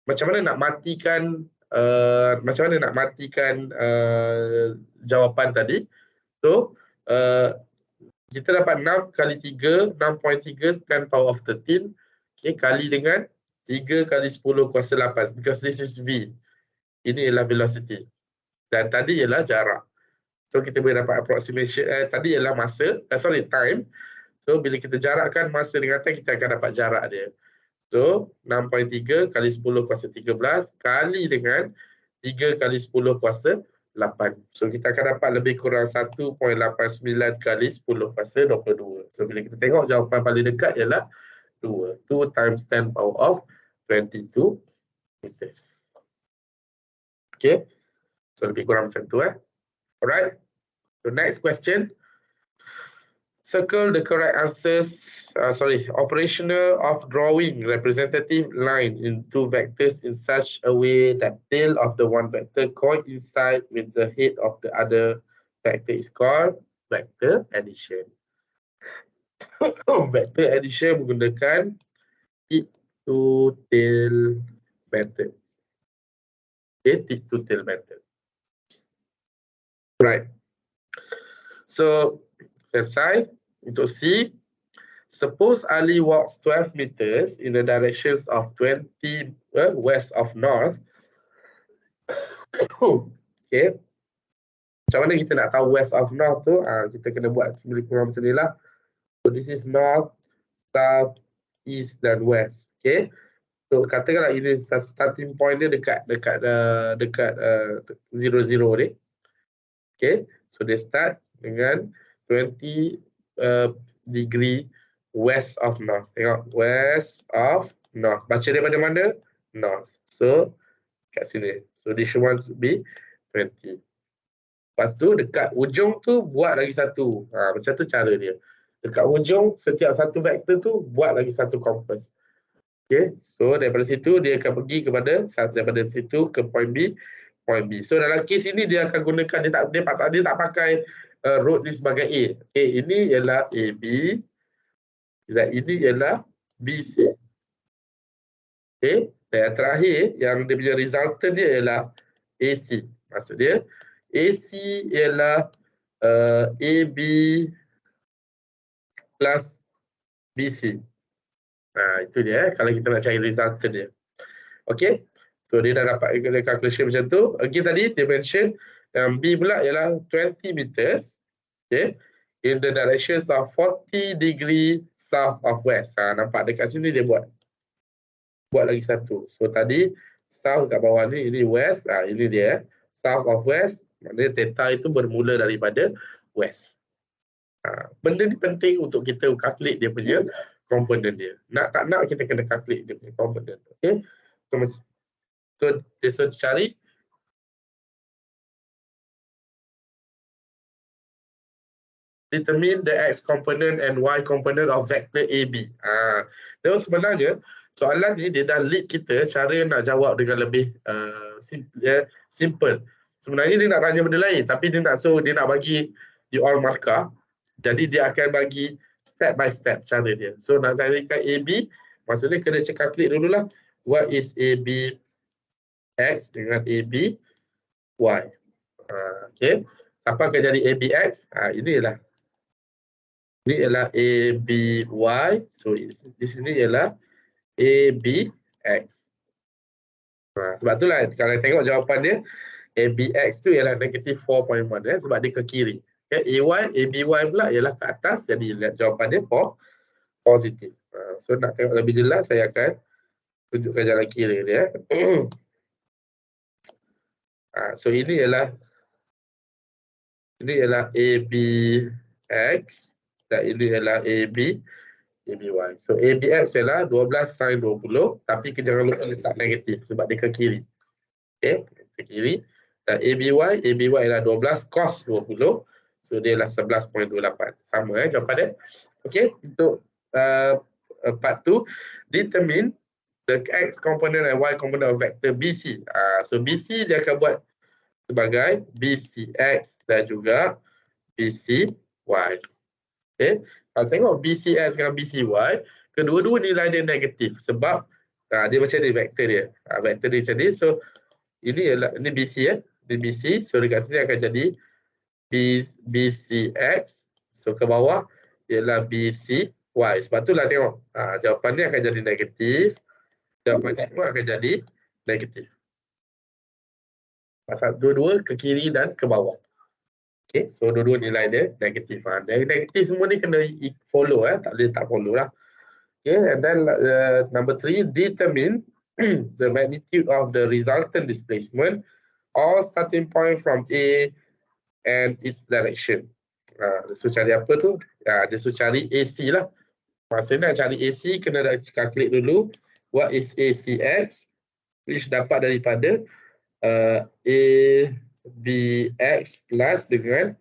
macam mana nak matikan jawapan tadi. So Kita dapat 6 kali 3, 6.3 10 power of 13. Okay, kali dengan 3 kali 10 kuasa 8. Because this is V. Ini ialah velocity. Dan tadi ialah jarak. So, kita boleh dapat approximation. Tadi ialah masa. Time. So, bila kita jarakkan masa dengan time, kita akan dapat jarak dia. So, 6.3 kali 10 kuasa 13 kali dengan 3 kali 10 kuasa 8. So, kita akan dapat lebih kurang 1.89 kali 10 kuasa 22. So, bila kita tengok jawapan paling dekat ialah 2. 2 times 10 power of 22 meters. Okay. So, lebih kurang macam tu. Alright. So, next question. Circle the correct answers, operational of drawing representative line in two vectors in such a way that tail of the one vector coincide with the head of the other vector is called vector addition. Vector addition menggunakan tip to tail method. Okay, tip to tail method. Right. So, selesai. Untuk C, suppose Ali walks 12 meters in the directions of 20 west of north. Okay. Macam mana kita nak tahu west of north tu? Kita kena buat lebih kurang macam ni lah. So, this is north, south, east dan west. Okay. So, katakanlah ini starting point dia dekat 0, 0 ni. Okay. So, they start dengan 20 degree west of north. Tengok, west of north. Baca daripada mana? North. So, kat sini. So, this one should be 20. Lepas tu, dekat ujung tu, buat lagi satu. Macam tu cara dia. Dekat ujung, setiap satu vektor tu, buat lagi satu kompas. Okay. So, daripada situ, dia akan pergi daripada situ ke point B. So, dalam kes ini, dia akan gunakan, dia tak pakai road ni sebagai A. Okay, ini ialah AB. Dan ini ialah BC. Okay, dan yang terakhir, yang dia punya resultant dia ialah AC. Maksud dia, AC ialah AB plus BC. Itu dia kalau kita nak cari resultant dia. Okay, so dia dah dapat calculation macam tu. Again tadi, dia mention B pula ialah 20 meters, okay, in the directions of 40 degree south of west. Nampak dekat sini dia buat lagi satu. So tadi south kat bawah ni, ini west. Ini dia, south of west. Maknanya theta itu bermula daripada west. Benda ni penting untuk kita calculate dia punya komponen dia. Nak tak nak kita kena calculate dia punya komponen. Okay, so cari determine the x component and y component of vector AB. Dan sebenarnya soalan ni dia dah lead kita cara nak jawab dengan lebih simple. Sebenarnya dia nak tanya benda lain, tapi dia nak bagi you all markah. Jadi dia akan bagi step by step cara dia. So nak carikan AB, maksudnya kena calculate dululah what is AB x dengan AB y. Okay. Siapa akan jadi ABX? Ini ialah ABY. So di sini ialah ABX. Sebab itulah kalau tengok jawapan dia, ABX tu ialah negative 4.1 sebab dia ke kiri. Okay, ABY pula ialah ke atas, jadi jawapan dia positif. So nak tengok lebih jelas, saya akan tunjukkan jalan kiri dia. So ini ialah ABX dan ini ialah ABY. So ABX ialah 12 sin 20, tapi jangan lupa letak negatif sebab dia ke kiri. Okay, ke kiri. Dan ABY ialah 12 cos 20. So dia ialah 11.28. Sama jawapan dia. Okay, untuk part 2, determine the x component and y component of vector BC. So BC dia akan buat sebagai BCX dan juga BCY. Okay. Kalau tengok BCX dengan BCY, kedua-dua nilai dia negatif sebab dia macam ni vektor dia. Vektor dia macam ni. So ini BC Ini BC. So dekat sini akan jadi BCX. So ke bawah ialah BCY. Sebab itulah tengok. Jawapan ni akan jadi negatif. Jawapan ni pun akan jadi negatif. Pasal dua-dua ke kiri dan ke bawah. Okay, so dua-dua nilai dia negatif. Negatif semua ni kena follow, tak boleh tak follow lah. Okay, and then number 3, determine the magnitude of the resultant displacement or starting point from A and its direction. Dia suruh cari apa tu? Dia suruh cari AC lah. Maksudnya nak cari AC, kena calculate dulu what is ACX, which dapat daripada ABX plus dengan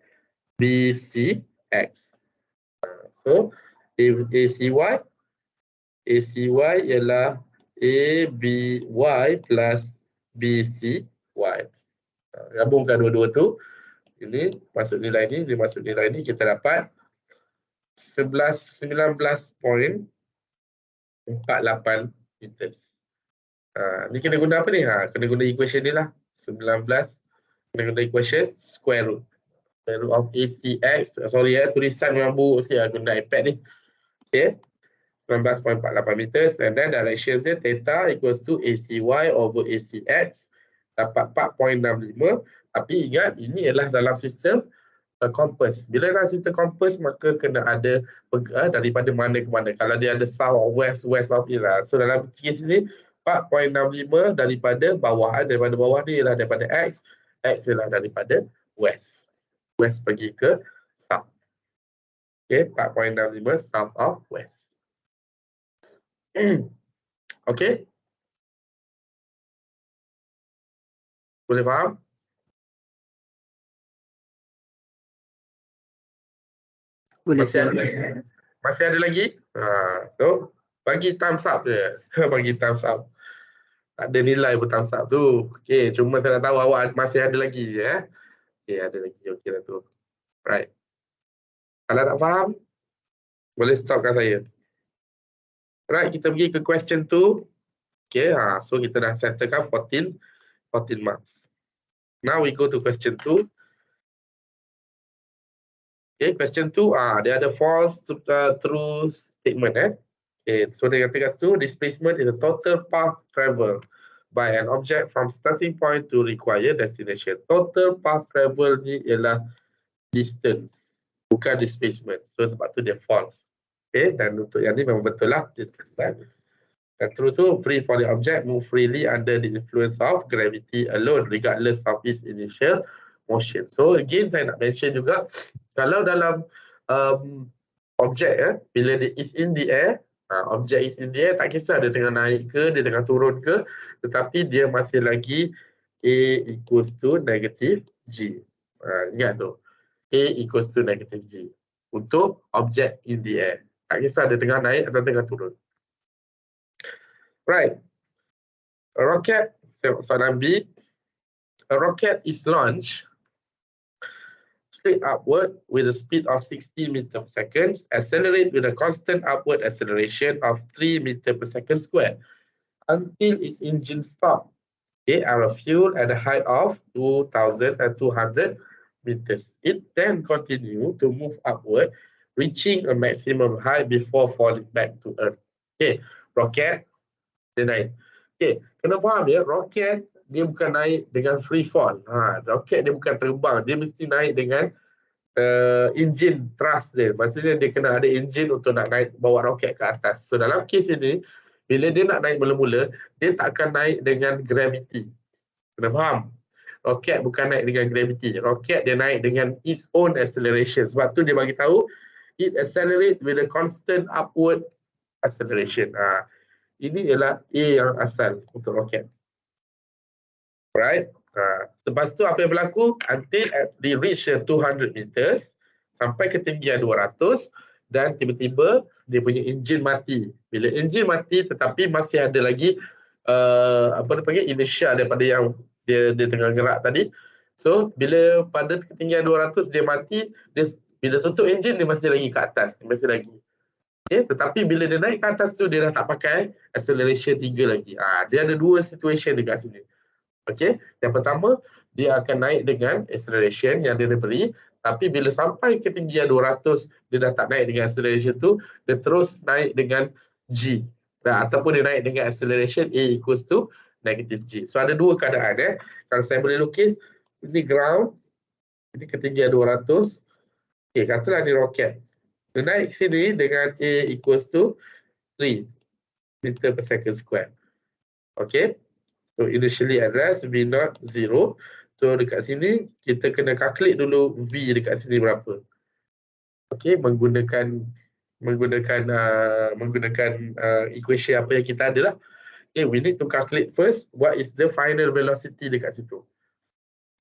BCX. So ACY ialah ABY plus BCY. Gabungkan dua-dua tu, ini masuk nilai ni, dia masuk nilai ni, kita dapat 19.48 meters. Ni kena guna apa ni? Kena guna equation ni lah. 19, kena guna equation square root. Square root of ACX. Sorry tulisan memang buruk sikit guna iPad ni. Okay. 19.48 meters, and then directions dia theta equals to ACY over ACX, dapat 4.65. Tapi ingat, ini adalah dalam sistem kompas. Bila dalam sistem kompas, maka kena ada daripada mana ke mana. Kalau dia ada south, west of east lah. So dalam kes ini 4.65 daripada bawah. Daripada bawah ni ialah daripada X ialah daripada west. West pergi ke south. Okay, 4.65 south of west. Okay. Boleh faham? Boleh. Masih ada lagi? So, bagi thumbs up je. Bagi thumbs up. Tak ada nilai pun thumbs up tu. Okay, cuma saya nak tahu awak masih ada lagi je. Okay, ada lagi. Okay lah tu. Right. Kalau tak faham, boleh stopkan saya. Right, kita pergi ke question 2. Okay, so kita dah settlekan 14 marks. Now we go to question 2. Okay, question 2, dia ada false to true statement. Okay, so dia kata kat situ, displacement is a total path travel by an object from starting point to required destination. Total path travel ni ialah distance, bukan displacement. So sebab tu dia false. Okay, dan untuk yang ni memang betul lah. Dan true tu, free falling object move freely under the influence of gravity alone, regardless of its initial motion. So again, saya nak mention juga, kalau dalam objek bila dia is in the air, objek is in the air, tak kisah dia tengah naik ke, dia tengah turun ke, tetapi dia masih lagi A equals to negative G. Ingat tu, A equals to negative G untuk objek in the air. Tak kisah dia tengah naik atau tengah turun. Right. A rocket, soalan B. A rocket is launched straight upward with a speed of 60 meters per second, accelerate with a constant upward acceleration of 3 meters per second squared until its engine stops. Okay, at a fuel at a height of 2,200 meters. It then continues to move upward, reaching a maximum height before falling back to Earth. Okay, rocket dia naik. Okay, kena faham ya, roket dia bukan naik dengan free fall. Roket dia bukan terbang, dia mesti naik dengan engine thrust dia. Maksudnya dia kena ada engine untuk nak naik bawa roket ke atas. So dalam kes ini, bila dia nak naik mula-mula, dia tak akan naik dengan gravity. Kena faham? Roket bukan naik dengan gravity. Roket dia naik dengan its own acceleration. Sebab tu dia bagi tahu it accelerate with a constant upward acceleration. Ini ialah A yang asal untuk roket. Right? Lepas tu apa yang berlaku? Until they reach 200 meters, sampai ketinggian 200, dan tiba-tiba dia punya enjin mati. Bila enjin mati tetapi masih ada lagi apa dia panggil, inertia daripada yang dia tengah gerak tadi. So bila pada ketinggian 200 dia mati, bila tutup enjin dia masih lagi ke atas, dia masih lagi. Okay, tetapi bila dia naik ke atas tu, dia dah tak pakai acceleration 3 lagi. Dia ada dua situation dekat sini. Okay, yang pertama, dia akan naik dengan acceleration yang dia beri, Tapi bila sampai ketinggian 200, dia dah tak naik dengan acceleration tu, dia terus naik dengan G. Ataupun dia naik dengan acceleration A equals to negative G. So ada dua keadaan. Kalau saya boleh lukis, ini ground, ini ketinggian 200. Okay, katalah ni roket. Dia naik sini dengan A equals to 3 meter per second square. Okay. So initially address V0 0. So dekat sini kita kena calculate dulu V dekat sini berapa. Okay, menggunakan equation apa yang kita ada lah. Okay, we need to calculate first what is the final velocity dekat situ.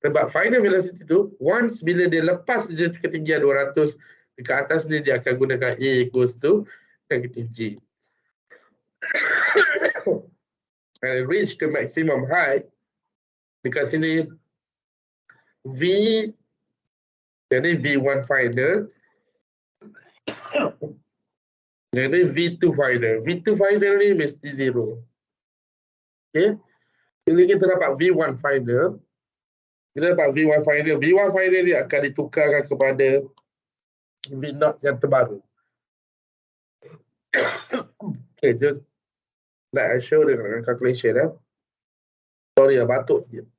Sebab final velocity tu once bila dia lepas je ketinggian 200 dekat atas ni, dia akan gunakan A equals to negative G. And reach the maximum height dekat sini V, jadi V1 final, jadi V2 final. V2 final ni mesti 0. Okay. Bila kita dapat V1 final, bila dapat V1 final, V1 final ni akan ditukarkan kepada V0 yang terbaru. Okay, just let I show dengan calculation. Sorry, batuk sikit.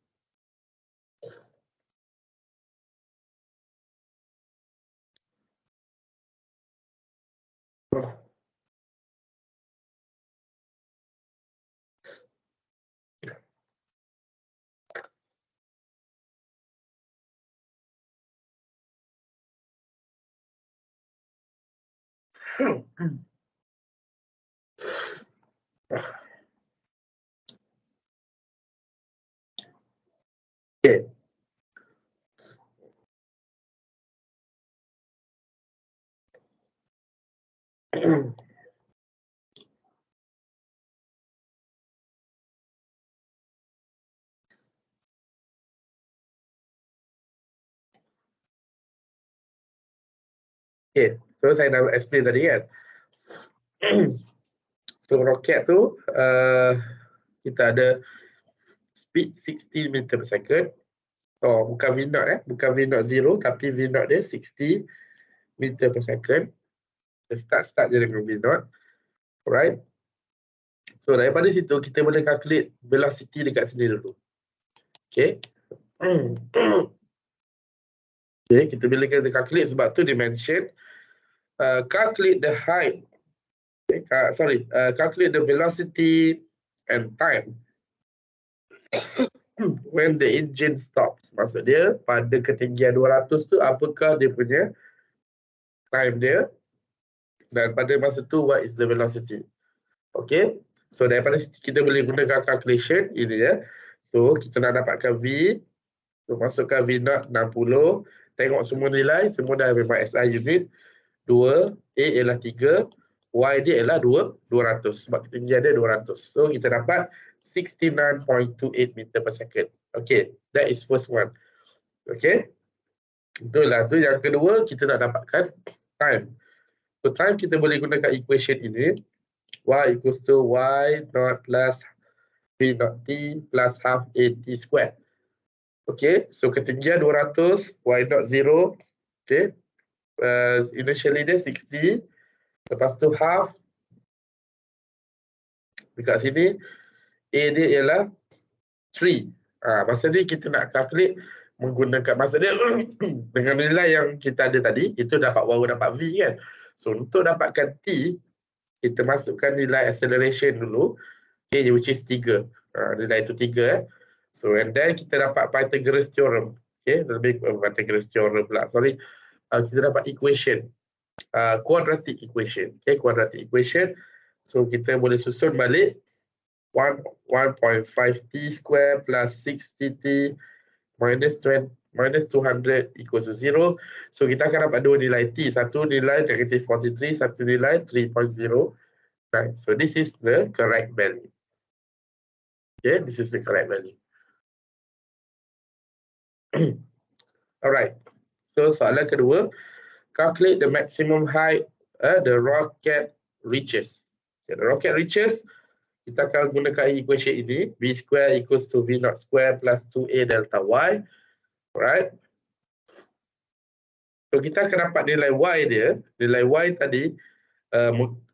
Okay. Okay, so saya dah explain tadi kan. So roket tu kita ada speed 60 meter per second. Oh, bukan V0 bukan V0 0 tapi V0 dia 60 meter per second. Kita start je dengan V0. Alright. So daripada situ kita boleh calculate velocity dekat sini dulu. Okay. Okay, kita bila kita calculate, sebab tu dia mention calculate the height. Okay, calculate the velocity and time when the engine stops. Maksud dia pada ketinggian 200 tu apakah dia punya time dia, dan pada masa tu what is the velocity. Okay, so daripada situ kita boleh gunakan calculation ini ya. So kita nak dapatkan V, so masukkan V0 60, tengok semua nilai, semua dah memang SI unit. 2, A ialah 3, Y dia ialah 200 sebab ketinggian dia 200. So kita dapat 69.28 meter per second. Okay, that is first one. Okay, itulah tu. Yang kedua kita nak dapatkan time. So time kita boleh gunakan equation ini, Y equals to Y naught plus V naught T plus half AT square. Okay, so ketinggian 200, Y naught 0. Okay, initially dia 60, lepas tu half dekat sini A dia ialah 3. Masa ni kita nak calculate menggunakan, maksud dia dengan nilai yang kita ada tadi, itu baru dapat V kan. So untuk dapatkan T, kita masukkan nilai acceleration dulu, okay, which is 3. Nilai itu 3. So and then kita dapat Pythagoras theorem. Okay, lebih Pythagoras theorem pula, sorry. Kita dapat equation, quadratic equation. Okay, quadratic equation. So kita boleh susun balik 1.5 T square plus 60T minus 200 equals to 0. So kita akan dapat dua nilai T. Satu nilai negative 43, satu nilai 3.09. So this is the correct value. Okay, this is the correct value. Alright. So soalan kedua, calculate the maximum height the rocket reaches. Okay, the rocket reaches, kita akan gunakan equation ini, V square equals to V naught square plus 2A delta Y. Alright. So kita akan dapat nilai Y dia, nilai Y tadi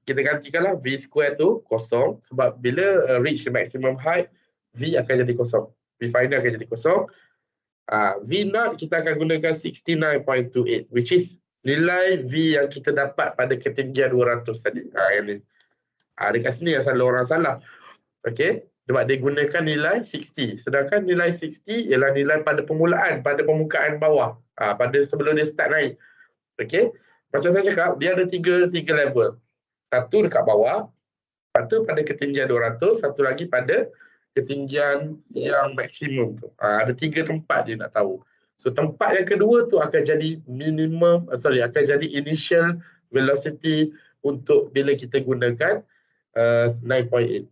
kita gantikanlah V square tu kosong, sebab bila reach the maximum height, V akan jadi kosong. V final akan jadi kosong. V naught kita akan gunakan 69.28, which is nilai V yang kita dapat pada ketinggian 200 tadi. Yang ni. Dekat sini yang selalu orang salah. Okey, sebab dia gunakan nilai 60. Sedangkan nilai 60 ialah nilai pada permulaan, pada permukaan bawah. Pada sebelum dia start naik. Okey, macam saya cakap, dia ada tiga level. Satu dekat bawah, satu pada ketinggian 200, satu lagi pada ketinggian yang maksimum tu. Ada 3 tempat dia nak tahu. So tempat yang kedua tu akan jadi akan jadi initial velocity untuk bila kita gunakan 9.8.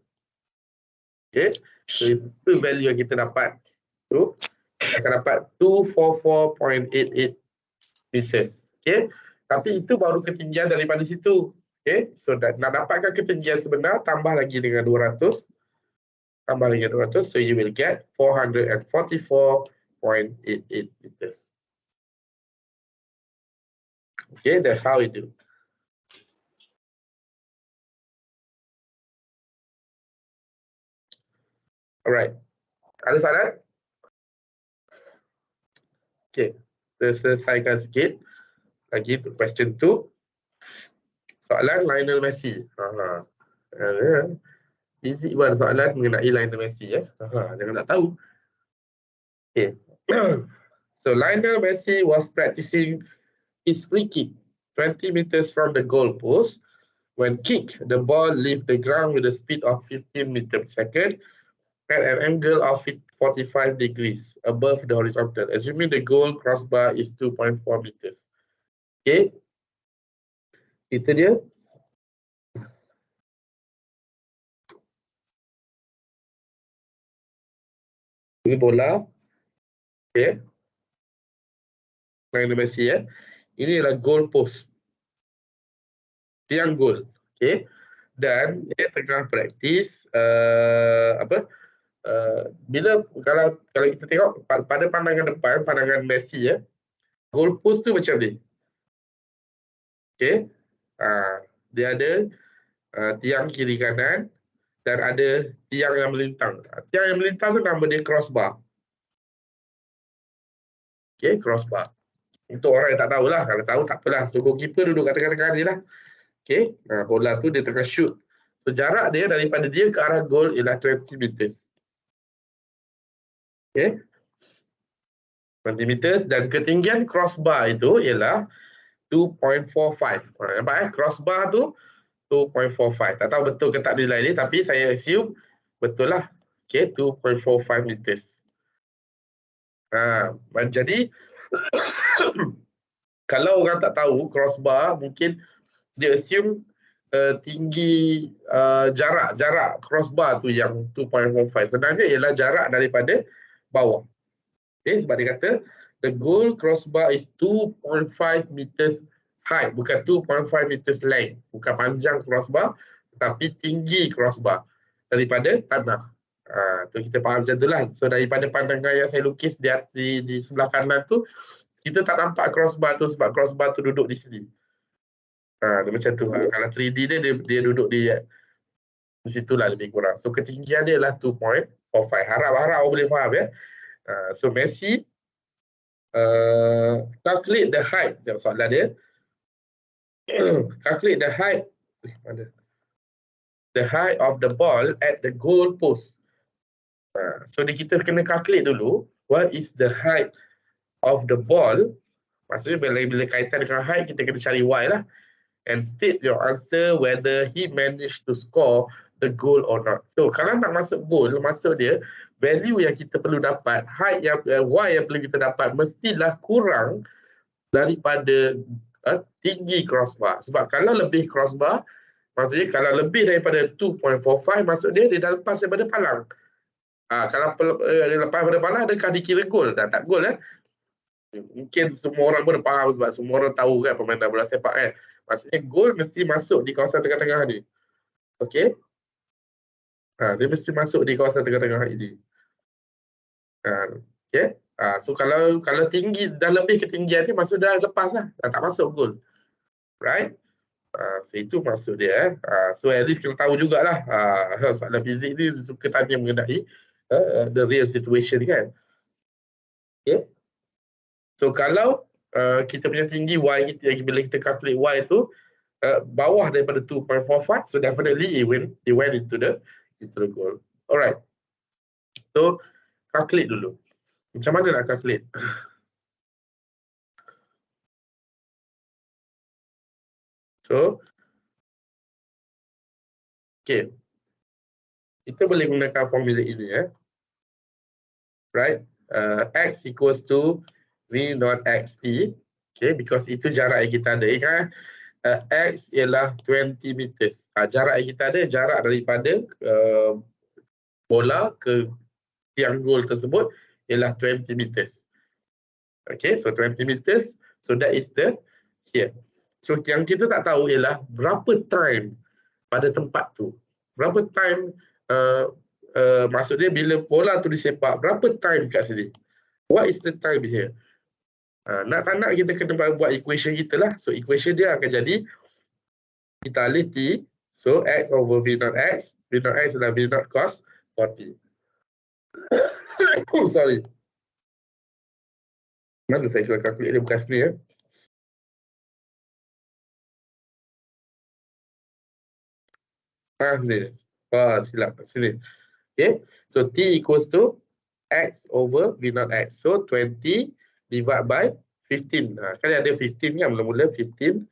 Okay, so itu value yang kita dapat. Tu akan dapat 244.88 meters. Okay, tapi itu baru ketinggian daripada situ. Okay, so nak dapatkan ketinggian sebenar, tambah lagi dengan 200. Tambah lagi 200, so you will get 444.88 meters. Okay, that's how we do. Alright, ada soalan? Okay, kita selesaikan sikit lagi untuk question 2. Soalan Lionel Messi. Easy buat soalan mengenai Lionel Messi ya. Jangan tak tahu. Okay. So Lionel Messi was practicing his free kick 20 meters from the goal post. When kicked, the ball leave the ground with a speed of 15 meters per second at an angle of 45 degrees above the horizontal, assuming the goal crossbar is 2.4 meters. Okay. Itu dia. Ini bola. Okay. Lionel Messi ya. Ini adalah goal post. Tiang gol. Okay. Dan dia tengah praktis bila kalau kita tengok pada pandangan depan, pandangan Messi ya, goal post tu macam ni. Okay. Dia ada tiang kiri kanan dan ada tiang yang melintang. Tiang yang melintang tu nama dia crossbar. Okay, crossbar. Untuk orang yang tak tahulah, kalau tahu tak apalah. So goalkeeper duduk kat tengah-tengah ni lah. Okay, bola tu dia tengah shoot. So jarak dia daripada dia ke arah gol ialah 20 meters. Okay, 20 meters dan ketinggian crossbar itu ialah 2.45. Nampak crossbar tu 2.45. Tak tahu betul ke tak nilai ni, tapi saya assume betul lah. Okay, 2.45 meters. Jadi kalau orang tak tahu crossbar, mungkin dia assume tinggi jarak crossbar tu yang 2.15. Sebenarnya ialah jarak daripada bawah. Okay, sebab dia kata the goal crossbar is 2.5 meters high, bukan 2.5 meters length, bukan panjang crossbar, tetapi tinggi crossbar daripada tanah. Tu kita faham macam tu lah. So daripada pandangan yang saya lukis di sebelah kanan tu, kita tak nampak crossbar tu sebab crossbar tu duduk di sini. Dia macam tu. Kalau 3D dia duduk di situlah lebih kurang. So ketinggian dia adalah 2.45. Harap boleh faham ya. So Messi calculate the height. Soalan dia calculate the height of the ball at the goal post. So kita kena calculate dulu what is the height of the ball. Maksudnya bila kaitan dengan height, kita kena cari y lah. And state your answer whether he managed to score the goal or not. So kalau nak masuk goal, maksud dia value yang kita perlu dapat, height yang y yang perlu kita dapat mestilah kurang daripada tinggi crossbar. Sebab kalau lebih crossbar, maksudnya kalau lebih daripada 2.45, maksud dia dah lepas daripada palang. Kalau dia lepas daripada palang, adakah dikira gol? Dah tak gol Mungkin semua orang pun faham sebab semua orang tahu kan permainan bola sepak Maksudnya gol mesti masuk di kawasan tengah-tengah ni. Okey. Dia mesti masuk di kawasan tengah-tengah ini. Okay. So kalau tinggi dah lebih ketinggian ni, maksud dah lepas lah, dah tak masuk goal. Right? So itu maksud dia. So at least kena tahu jugalah. Soalan fizik ni suka tanya mengenai the real situation kan. Okay. So kalau kita punya tinggi Y kita, bila kita calculate Y tu bawah daripada 2.45, so definitely it went into the goal. Alright. So calculate dulu. Macam mana nak calculate? So okay. Kita boleh gunakan formula ini right? X equals to V not XT. Okay, because itu jarak yang kita ada. Ingat, X ialah 20 meters. Jarak yang kita ada, jarak daripada bola ke tiang gol tersebut ialah 20 meters. Okay, so 20 meters. So that is the here. So yang kita tak tahu ialah berapa time pada tempat tu. Berapa time, maksudnya bila bola tu disepak, berapa time kat sini? What is the time here? Nak tak nak kita kena buat equation kita lah. So equation dia akan jadi, kita alih T, so X over V naught X. V naught X adalah V naught cos 40. Oh, sorry. Mana saya kena calculate dia, bukan sini ya. Sini. Silap. Sini. Okay. So T equals to X over V naught X. So 20 divided by 15. Kan ada 15 kan, mula-mula 15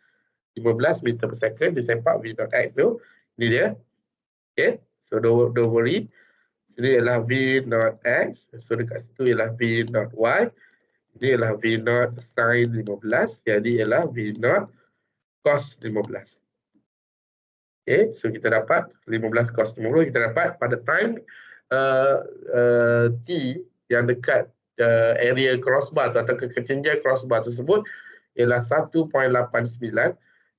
meter per second disepak V naught X tu. Ini dia. Okay. So don't worry. Sini ialah V naught X. So dekat situ ialah V naught Y. Ini ialah V naught sin 15. Jadi ialah V naught cos 15. Okay. So kita dapat 15 cos 15. Kita dapat pada time T yang dekat area crossbar tu, atau ketinggian crossbar tersebut ialah 1.89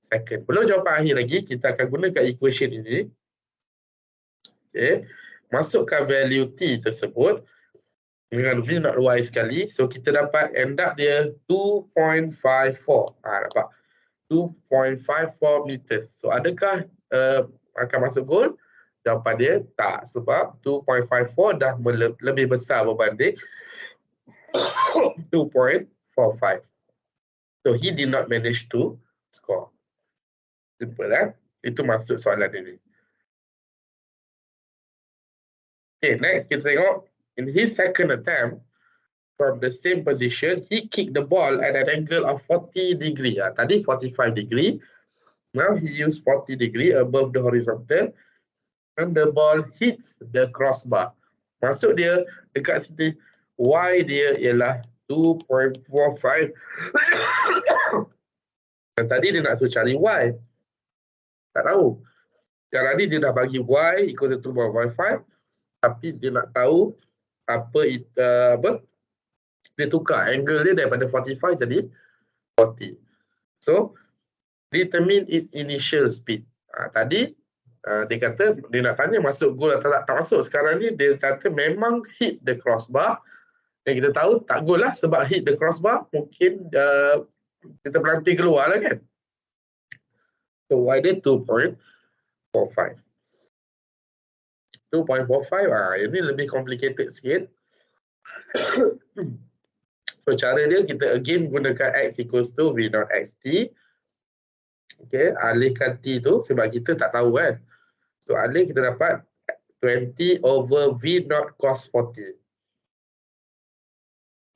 second. Belum jawapan akhir lagi, kita akan gunakan equation ini. Okay. Masukkan value T tersebut dengan V naught Y sekali. So kita dapat end up dia 2.54. Dapat 2.54 meters. So adakah akan masuk gol? Jawapan dia tak, sebab 2.54 dah lebih besar berbanding 2.45. So he did not manage to score. Simple lah. Itu maksud soalan ini. Okay, next kita tengok. In his second attempt, from the same position, he kicked the ball at an angle of 40 degree. Tadi 45 degree. Now he used 40 degree above the horizontal. And the ball hits the crossbar. Maksud dia dekat sini, Y dia ialah 2.45. Dan tadi dia nak suruh cari Y. Tak tahu. Sekarang ni dia dah bagi Y equal to 2.45. Tapi dia nak tahu apa dia tukar angle dia daripada 45 jadi 40. So determine its initial speed. Tadi dia kata dia nak tanya masuk gol atau tak masuk. Sekarang ni dia kata memang hit the crossbar. Yang kita tahu tak gol lah, sebab hit the crossbar mungkin kita berhenti keluar lah kan. So Y dia 2.45. 2.45, ini lebih complicated sikit. So cara dia, kita again gunakan X equals to V naught XT. Okay, alihkan T tu sebab kita tak tahu kan. So alih, kita dapat 20 over V naught cos 40.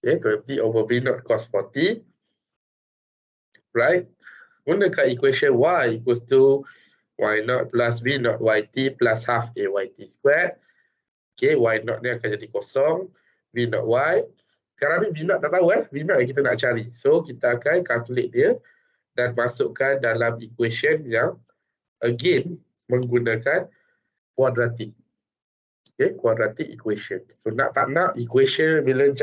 Okay, 20 over V naught cos 40. Right. Gunakan equation Y equals to Y naught plus V naught YT plus half AYT squared. Okay, Y naught ni akan jadi kosong. V naught Y. Sekarang ni V naught tak tahu V naught yang kita nak cari. So kita akan calculate dia dan masukkan dalam equation yang again menggunakan quadratic. Okay, quadratic equation. So nak tak nak equation, bila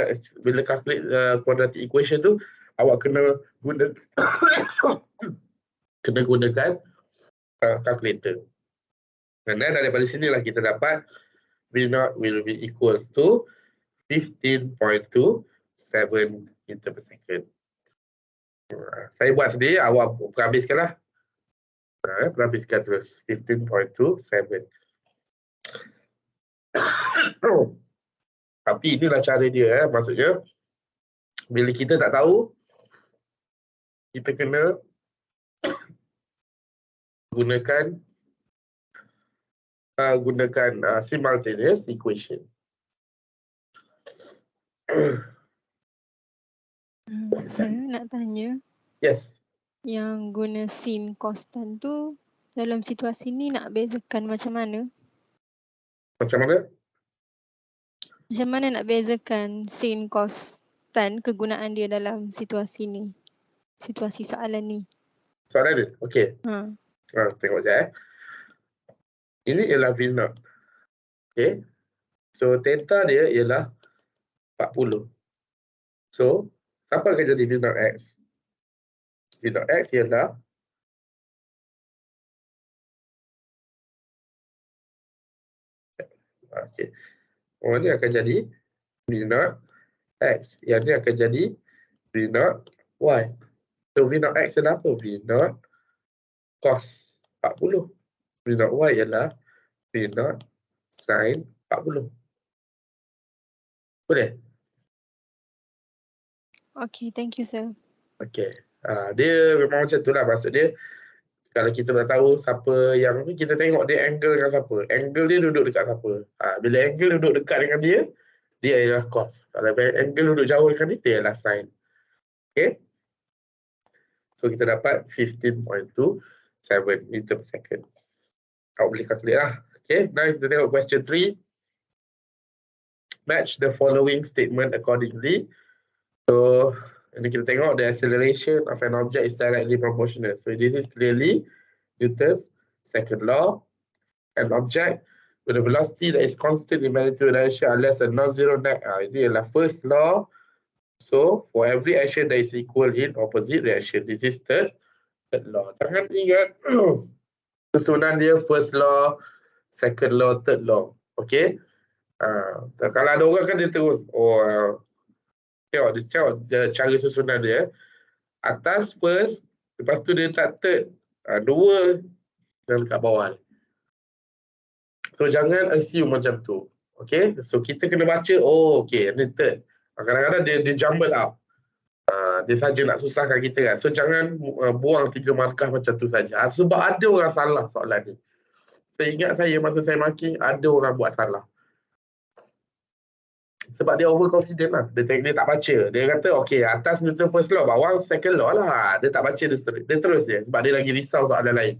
calculate quadratic equation tu, awak kena guna kena gunakan calculator. Dan daripada sinilah kita dapat V naught will be equals to 15.27 meter per second. Saya buat sendiri, awak perhabiskanlah. Perhabiskan terus 15.27. Tapi inilah cara dia, maksudnya bila kita tak tahu, kita kena gunakan simultaneous equation. Saya nak tanya, Yes. yang guna sin constant tu dalam situasi ni nak bezakan macam mana? Macam mana? Macam mana nak bezakan sin constant kegunaan dia dalam situasi ni? Situasi soalan ni. Soalan dia? Okey. Tengok je. Ini ialah V0. Okey. So, theta dia ialah 40. So, apa akan jadi V0x? V0x ialah okey. Oh, ni akan jadi V0x. Yang ni akan jadi V0y. So, V0x ialah apa? V0 cos 40. V0y ialah V0 sin 40. Boleh? Okay, thank you sir. Okey. Dia memang macam tu lah. Maksud dia, kalau kita nak tahu siapa yang ni, kita tengok dia angle dengan siapa. Angle dia duduk dekat siapa. Bila angle duduk dekat dengan dia, dia ialah cos. Kalau angle duduk jauh dengan dia ialah sin. Okay. So, kita dapat 15.27 meter per second. Awak boleh calculate lah. Okay. Now, kita tengok question 3. Match the following statement accordingly. So, ini kita tengok the acceleration of an object is directly proportional. So, this is clearly Newton's second law. An object with a velocity that is constant in magnitude and direction unless a non-zero net. Ini adalah first law. So, for every action that is equal in opposite reaction. This is third law. Jangan ingat susunan dia first law, second law, third law. Okay. Kalau ada orang kan dia terus, tengok cara susunan dia. Atas first, lepas tu dia tak third, dua, dan kat bawah. So, jangan assume macam tu. Okay. So, kita kena baca, okay, ni third. Kadang-kadang dia jumble up. Dia saja nak susahkan kita kan. So, jangan buang 3 markah macam tu saja. Sebab ada orang salah soalan ni. Saya ingat masa saya marking, ada orang buat salah. Sebab dia overconfident lah. Dia tak baca. Dia kata, okay, atas Newton first law, bawah second law lah. Dia tak baca, dia terus je. Sebab dia lagi risau soalan lain.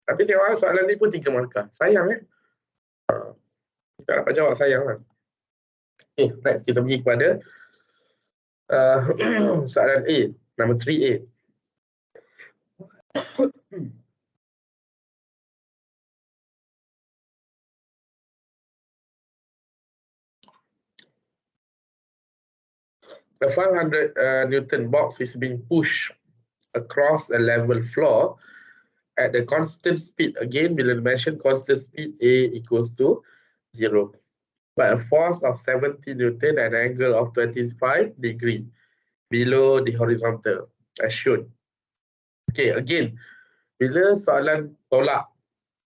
Tapi tengok soalan ni pun 3 markah. Sayang tak dapat jawab, sayang lah. Okay, next kita pergi kepada soalan A, number 3A. A 500 Newton box is being pushed across a level floor at a constant speed. Again, bila mention constant speed, A equals to 0. By a force of 70 Newton at an angle of 25 degree below the horizontal, as shown. Okay, again, bila soalan tolak,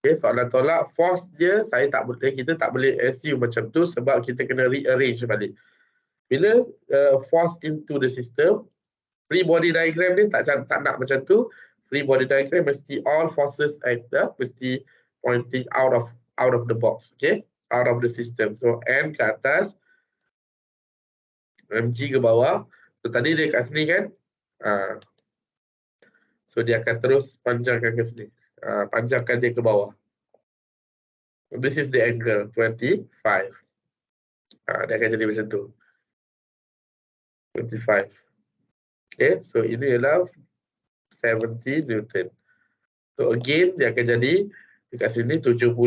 soalan tolak, force dia kita tak boleh assume macam tu sebab kita kena rearrange balik. Bila force into the system, free body diagram dia tak nak macam tu. Free body diagram mesti all forces mesti pointing out of the box, okay? Out of the system. So M ke atas, mg ke bawah. So tadi dia kat sini kan? So dia akan terus panjangkan ke sini. Panjangkan dia ke bawah. This is the angle 25. Dia akan jadi macam tu. 25. Okay, so ini adalah 70 Newton. So again, dia akan jadi dekat sini 70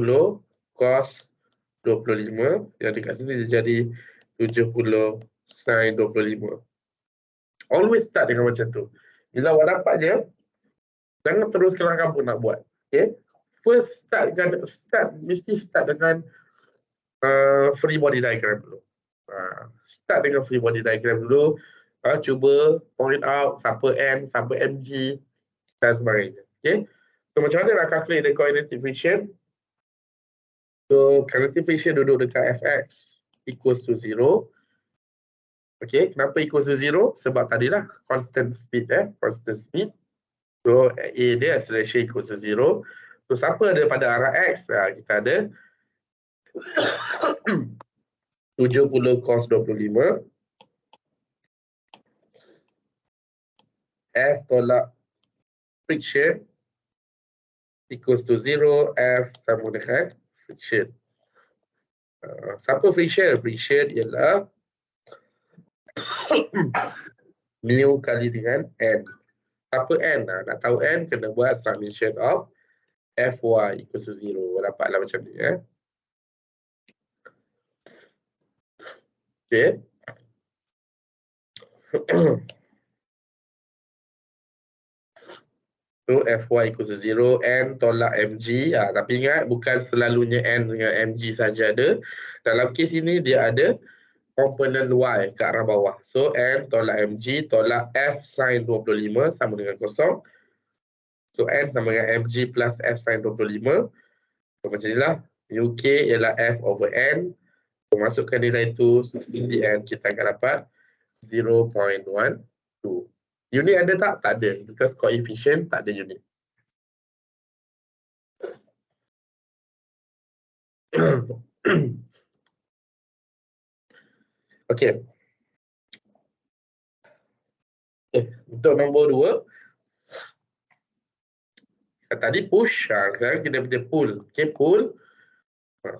cos 25. Yang dekat sini dia jadi 70 sin 25. Always start dengan macam tu. Bila awak dapat je, jangan terus kelang kabut nak buat. Okay, first mesti start dengan free body diagram dulu. Start dengan free body diagram dulu. Cuba point out siapa M, siapa MG dan sebagainya. Okay. So macam mana nak calculate the kinetic friction? So kinetic friction duduk dekat Fx equals to 0. Okay, kenapa equals to 0? Sebab tadilah constant speed, constant speed. So A dia acceleration equals to 0. So siapa ada pada arah X? Kita ada 70 cos 25 F tolak friction equals to 0, F sama dengan friction. Siapa friction? Friction ialah mu kali dengan N. Siapa N? Nak tahu N, kena buat summation of Fy equals to 0. Dapatlah macam ni. Okay. So Fy equals to 0, N tolak Mg. Tapi ingat bukan selalunya N dengan Mg saja ada. Dalam kes ini dia ada komponen Y ke arah bawah. So N tolak Mg tolak F sin 25 sama dengan kosong. So N sama dengan Mg plus F sin 25. So macam inilah. Uk ialah F over N. So masukkan nilai itu. So in the end kita akan dapat 0.12. Unit ada tak? Tak ada. Because coefficient tak ada unit. Okay. Untuk nombor 2. Tadi push. Sekarang kita punya pull. Okay, pull.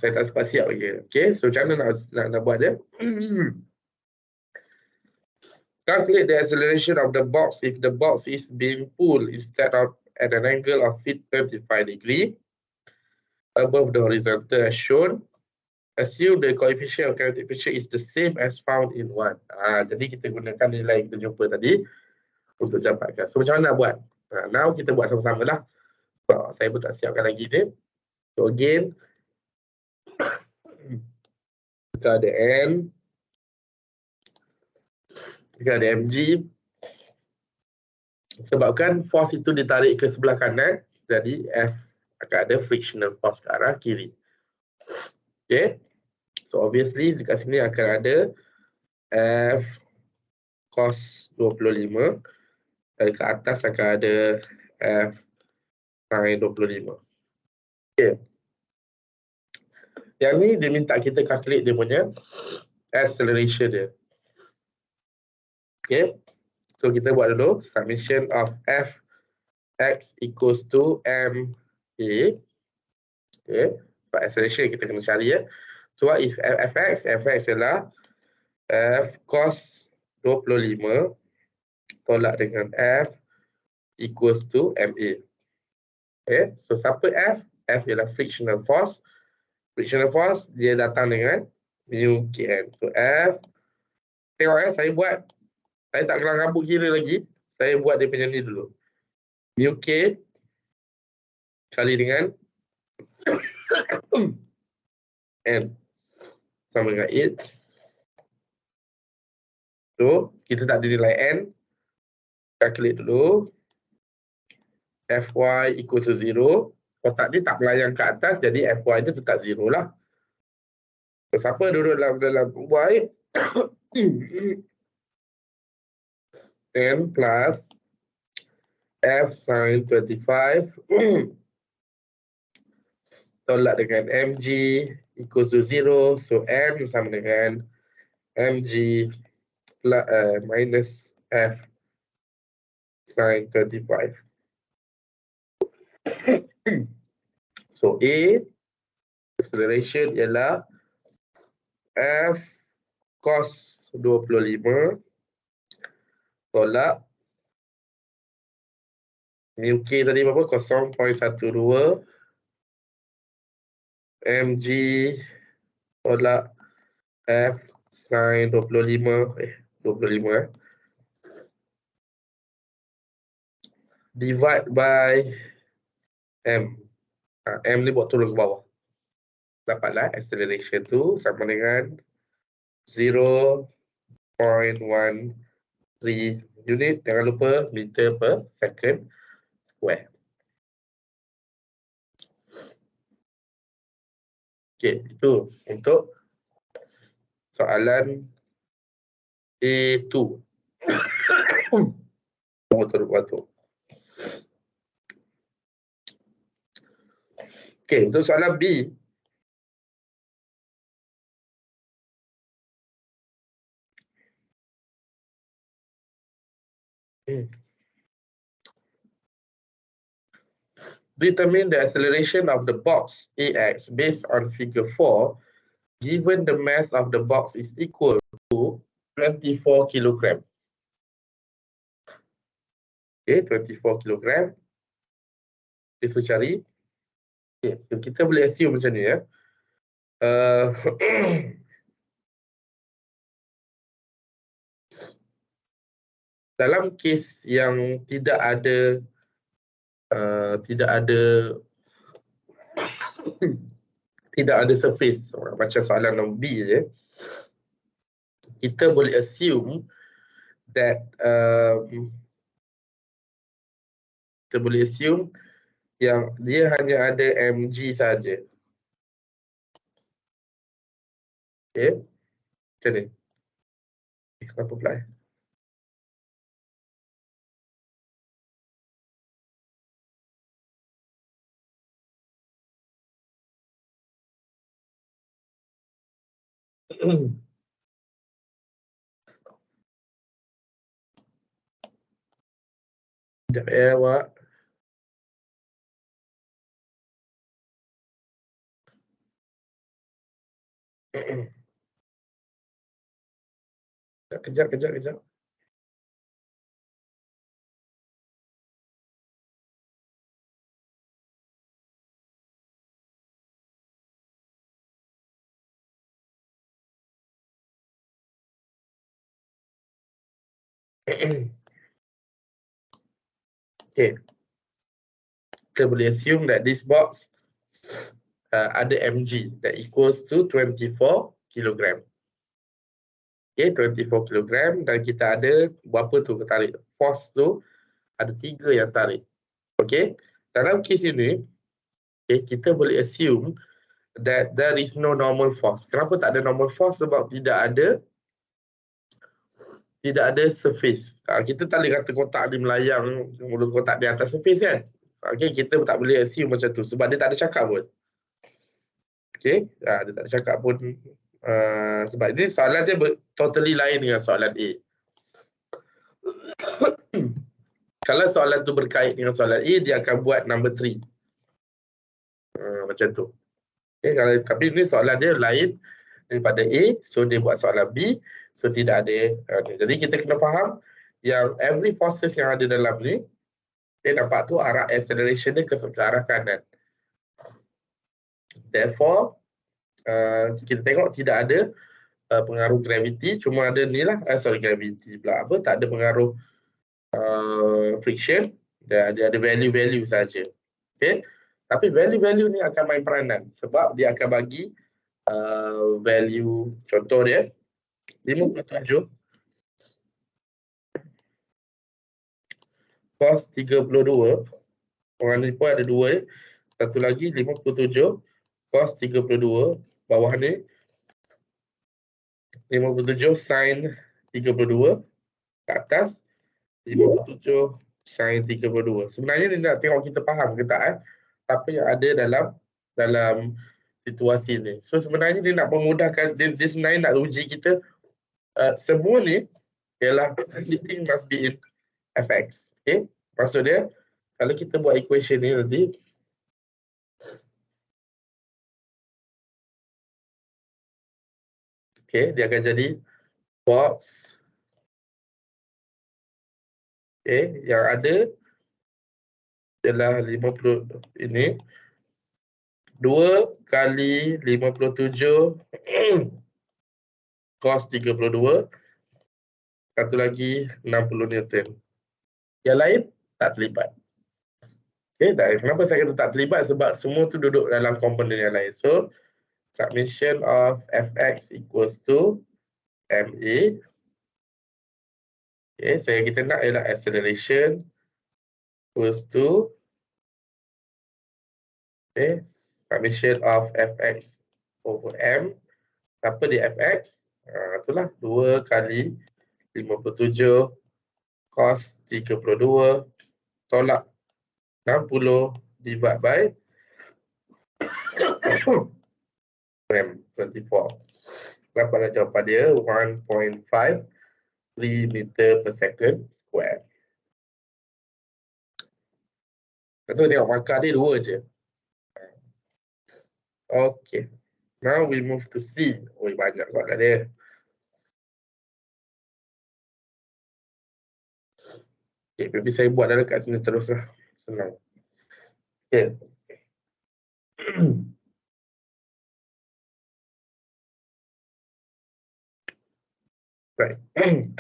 Saya tak sempat siap lagi. Okay, so macam mana nak buat dia? Calculate the acceleration of the box if the box is being pulled instead of at an angle of 35 degree above the horizontal as shown. Assume the coefficient of kinetic friction is the same as found in 1. Jadi kita gunakan nilai yang kita jumpa tadi untuk dapatkan. So macam mana nak buat? Now kita buat sama-sama lah. Saya pun tak siapkan lagi ni. So again, kita ada N, kita ada Mg. Sebabkan force itu ditarik ke sebelah kanan, jadi F akan ada frictional force ke arah kiri. Okay. So obviously dekat sini akan ada F cos 25 dan ke atas akan ada F sin 25. Okay. Yang ni dia minta kita calculate dia punya acceleration dia. Okay. So kita buat dulu summation of F x equals to ma. Okay. For acceleration kita kena cari ya. So what if fx ialah F cos 25 tolak dengan F equals to ma. Okay. So siapa F? F ialah frictional force. Frictional force dia datang dengan mu kn. So F, tengok saya buat. Saya tak kelang rambut kira lagi. Saya buat dia punya ni dulu. Mu k kali dengan n sama dengan 8. So, kita tak ada nilai n. Calculate dulu. Fy equals to 0. Kotak ni tak melayang ke atas, jadi Fy ni tetap 0 lah. So, siapa duduk dalam Y? N plus F sin 25 tolak dengan Mg equals to 0. So N sama dengan Mg plus, minus F sin 25. So A acceleration ialah F cos 25 tolak mu k tadi berapa? 0.12 mg tolak F sin 25 divide by m. M ni buat turun ke bawah. Dapatlah acceleration tu sama dengan 0.13 unit. Jangan lupa meter per second square. Okey, itu untuk soalan A2. Batuk. Okey, untuk soalan B. Determine the acceleration of the box AX based on figure 4 given the mass of the box is equal to 24 kilogram. Okay, 24 kilogram. Kita suruh cari. Okay, kita boleh assume macam ni ya. Dalam kes yang tidak ada tidak ada surface macam soalan nombor B je, kita boleh assume that kita boleh assume yang dia hanya ada mg saja. Okay, macam ni. Kenapa pula Sekejap ya awak. Kejap. Okay. Kita boleh assume that this box ada mg that equals to 24 kilogram. Okay, 24 kilogram dan kita ada berapa tu tarik? Force tu ada 3 yang tarik. Okay, dalam kes ini okay, kita boleh assume that there is no normal force. Kenapa tak ada normal force? Sebab tidak ada surface. Kita tak boleh kata kotak ni melayang, mulut kotak di atas surface kan. Okay, kita tak boleh assume macam tu sebab dia tak ada cakap pun. Okay, dia tak ada cakap pun. Sebab ini soalan dia totally lain dengan soalan A. Kalau soalan tu berkait dengan soalan A, dia akan buat number 3. Macam tu. Okay, tapi ini soalan dia lain daripada A, so dia buat soalan B, so tidak ada. Jadi kita kena faham yang every forces yang ada dalam ni, dia nampak tu arah acceleration dia ke arah kanan. Therefore, kita tengok tidak ada pengaruh gravity, cuma ada ni lah, gravity pula apa, tak ada pengaruh friction, dia ada value-value saja. Okay, tapi value-value ni akan main peranan sebab dia akan bagi value, contoh dia 57 cos 32, orang ni pun ada dua, satu lagi 57 cos 32, bawah ni 57 sin 32, ke atas 57 sin 32. Sebenarnya dia nak tengok kita faham ke tak apa yang ada dalam situasi ni. So sebenarnya dia nak memudahkan, dia sebenarnya nak uji kita semua ni ialah everything must be in fx. Okay, maksud dia kalau kita buat equation ni nanti, okay, dia akan jadi box, okay, yang ada ialah 50 ini 2 kali 57 cos 32, satu lagi 60 Newton. Yang lain tak terlibat. Okay, kenapa saya kata tak terlibat? Sebab semua tu duduk dalam komponen yang lain. So, summation of fx equals to MA. Okay, so yang kita nak ialah acceleration equals to summation of Fx over M. Apa dia Fx? Itulah 2 kali 57 cos 32 tolak 60 divide by M24. Dapatlah jawapan dia 1.53 meter per second square. Lepas tu tengok markah dia 2 je. Okay. Now we move to C. Oh, banyak soalan dia. Okay, maybe saya buat dah dekat sini terus lah. Senang. Okay. Right.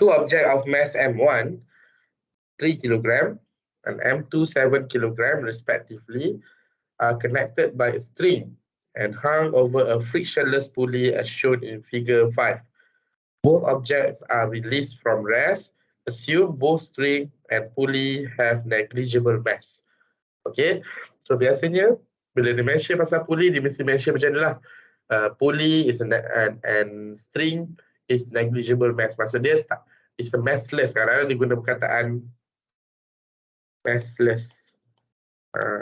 Two objects of mass M1, 3 kg, and M2, 7 kg respectively, are connected by a string and hung over a frictionless pulley as shown in figure 5. Both objects are released from rest. Assume both string and pulley have negligible mass. Okay, so biasanya bila dia mention pasal pulley, dia mesti mention macam ni lah. Pulley is and string is negligible mass. Maksud dia is a massless. Kadang-kadang dia guna perkataan massless.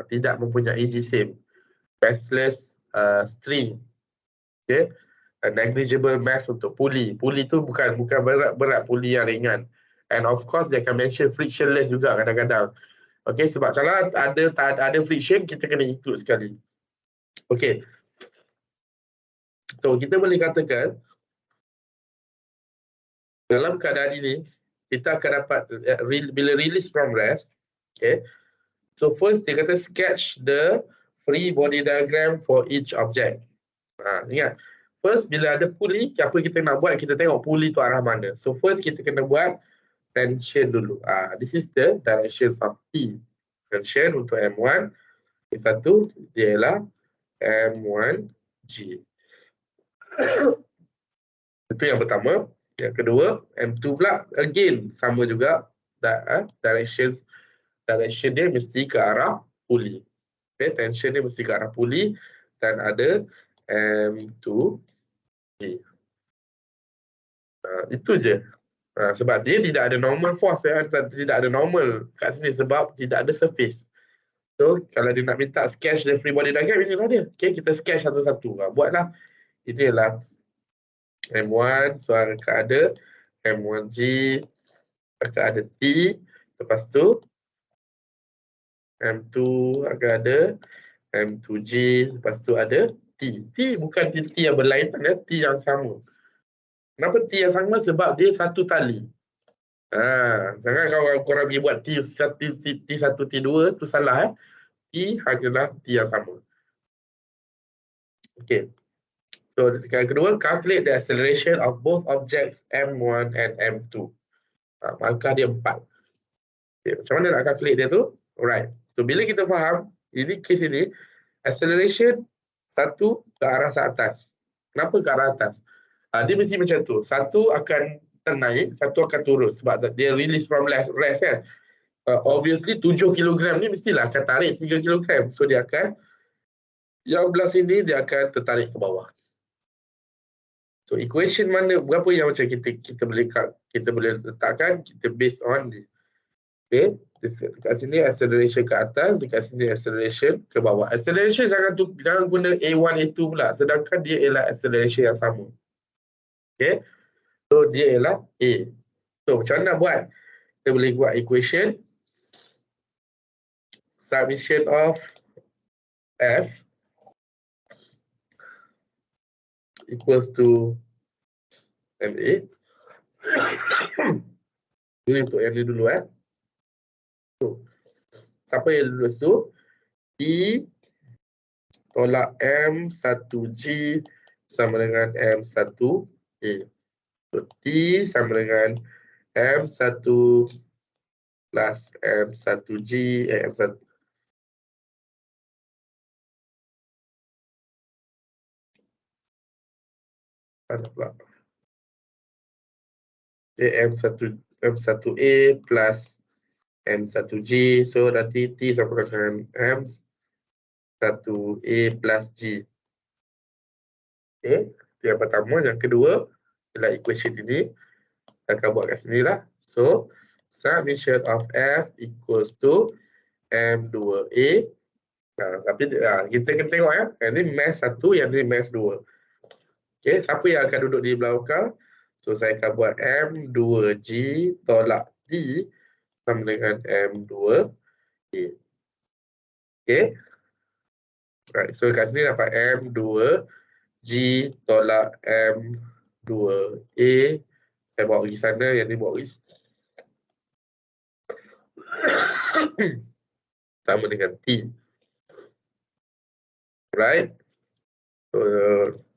Tidak mempunyai jisim. Massless string. Okay. Negligible mass untuk pulley. Pulley tu bukan berat pulley yang ringan. And of course dia akan mention frictionless juga kadang-kadang. Okay, sebab kalau ada friction, kita kena include sekali. Okay. So kita boleh katakan dalam keadaan ini kita akan dapat bila release from rest. Okay. So first dia kata sketch the free body diagram for each object. Ingat. First, bila ada pulley, apa kita nak buat? Kita tengok pulley tu arah mana. So first kita kena buat tension dulu. This is the direction of T. Tension untuk M1. Yang satu dia ialah M1G. Itu yang pertama. Yang kedua, M2 pula again sama juga. Direction dia mesti ke arah pulley. Okay, tension dia mesti ke arah pulley dan ada M2G. Itu je. Sebab dia tidak ada normal force, tidak ada normal kat sini sebab tidak ada surface. So kalau dia nak minta sketch the free body diagram, inilah dia. Okay, kita sketch satu-satu. Buatlah. Ini adalah M1, so akan ada M1G, akan ada T, lepas tu M2 akan ada M2G, lepas tu ada T. T bukan T yang berlainan, T yang sama. Kenapa T yang sama? Sebab dia satu tali. Jangan kalau korang pergi buat T1, T2 tu salah. T adalah T yang sama. Okay. So yang kedua, calculate the acceleration of both objects M1 and M2. Markah dia 4. Okay, macam mana nak calculate dia tu? Alright. So bila kita faham, ini case ini, acceleration satu ke arah atas. Kenapa ke arah atas? Dia mesti macam tu. Satu akan naik, satu akan turun sebab dia release from rest kan. Obviously 7 kg ni mestilah akan tarik 3 kg. So dia akan yang belah sini dia akan tertarik ke bawah. So equation mana berapa yang macam kita boleh letakkan, kita based on ni. Okay, dekat sini acceleration ke atas, dekat sini acceleration ke bawah. Acceleration jangan guna A1 A2 pula sedangkan dia ialah acceleration yang sama. Okay. So dia ialah A. So macam mana nak buat? Kita boleh buat equation summation of F equals to MA. Ini untuk yang ni dulu So, siapa yang lulus tu? T tolak M1G sama dengan M1A. So T sama dengan M1 plus M1G M1. Ada pula. M1A plus M1G. So nanti T sama dengan M1A plus G. Okay, itu yang pertama. Yang kedua, ialah equation ini. Kita akan buat kat sini lah. So, summation of F equals to M2A. Tapi kita kena tengok ya. Yang ni mass 1, yang ni mass 2. Okay, siapa yang akan duduk di belakang? So, saya akan buat M2G tolak T sama dengan M2A. Okay. Right, so kat sini dapat M2G tolak M2A. Saya bawa pergi sana, yang ni bawa pergi sama dengan T. Right. So,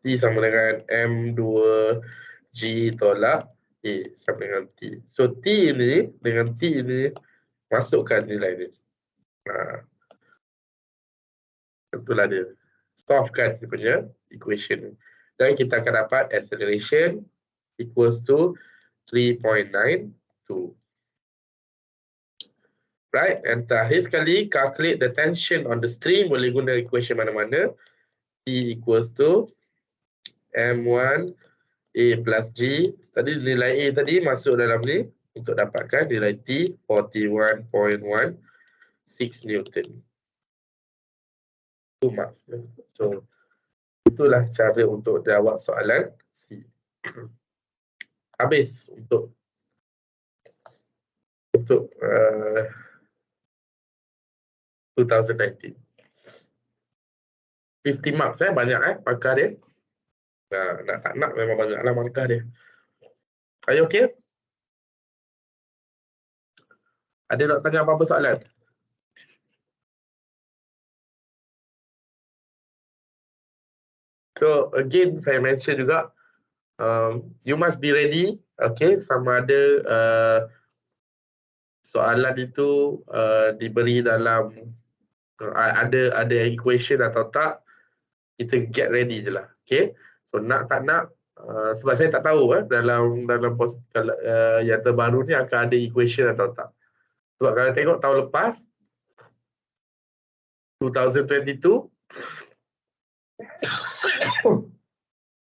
T sama dengan M2G tolak A sama dengan T. So, T ini dengan T ini masukkan nilai ni. Itulah dia. Solvekan dia punya equation. Dan kita akan dapat acceleration equals to 3.92. Right, and terakhir sekali, calculate the tension on the string. Boleh guna equation mana-mana. T equals to M1A plus G. Tadi nilai A tadi masuk dalam ni untuk dapatkan nilai T 41.16 Newton. 2 marks. So, itulah cara untuk jawab soalan C. Habis untuk 2019. 50 marks banyak markah dia. Nak tak nak memang banyaklah markah dia. Are you okay? Ada nak tanya apa-apa soalan? So again saya mention juga you must be ready, okay, sama ada soalan itu diberi dalam ada equation atau tak, kita get ready je lah, okay. So nak tak nak sebab saya tak tahu dalam yang terbaru ni akan ada equation atau tak. Sebab kalau tengok tahun lepas 2022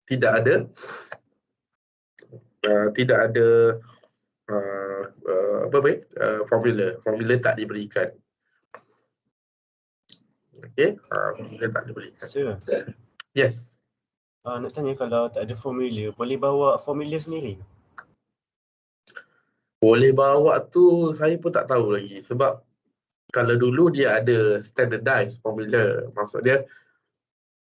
tidak ada formula tak diberikan. Okey, formula tak diberikan. Sir, Yes. nak tanya, kalau tak ada formula, boleh bawa formula sendiri? Boleh bawa tu saya pun tak tahu lagi, sebab kalau dulu dia ada standardized formula, maksud dia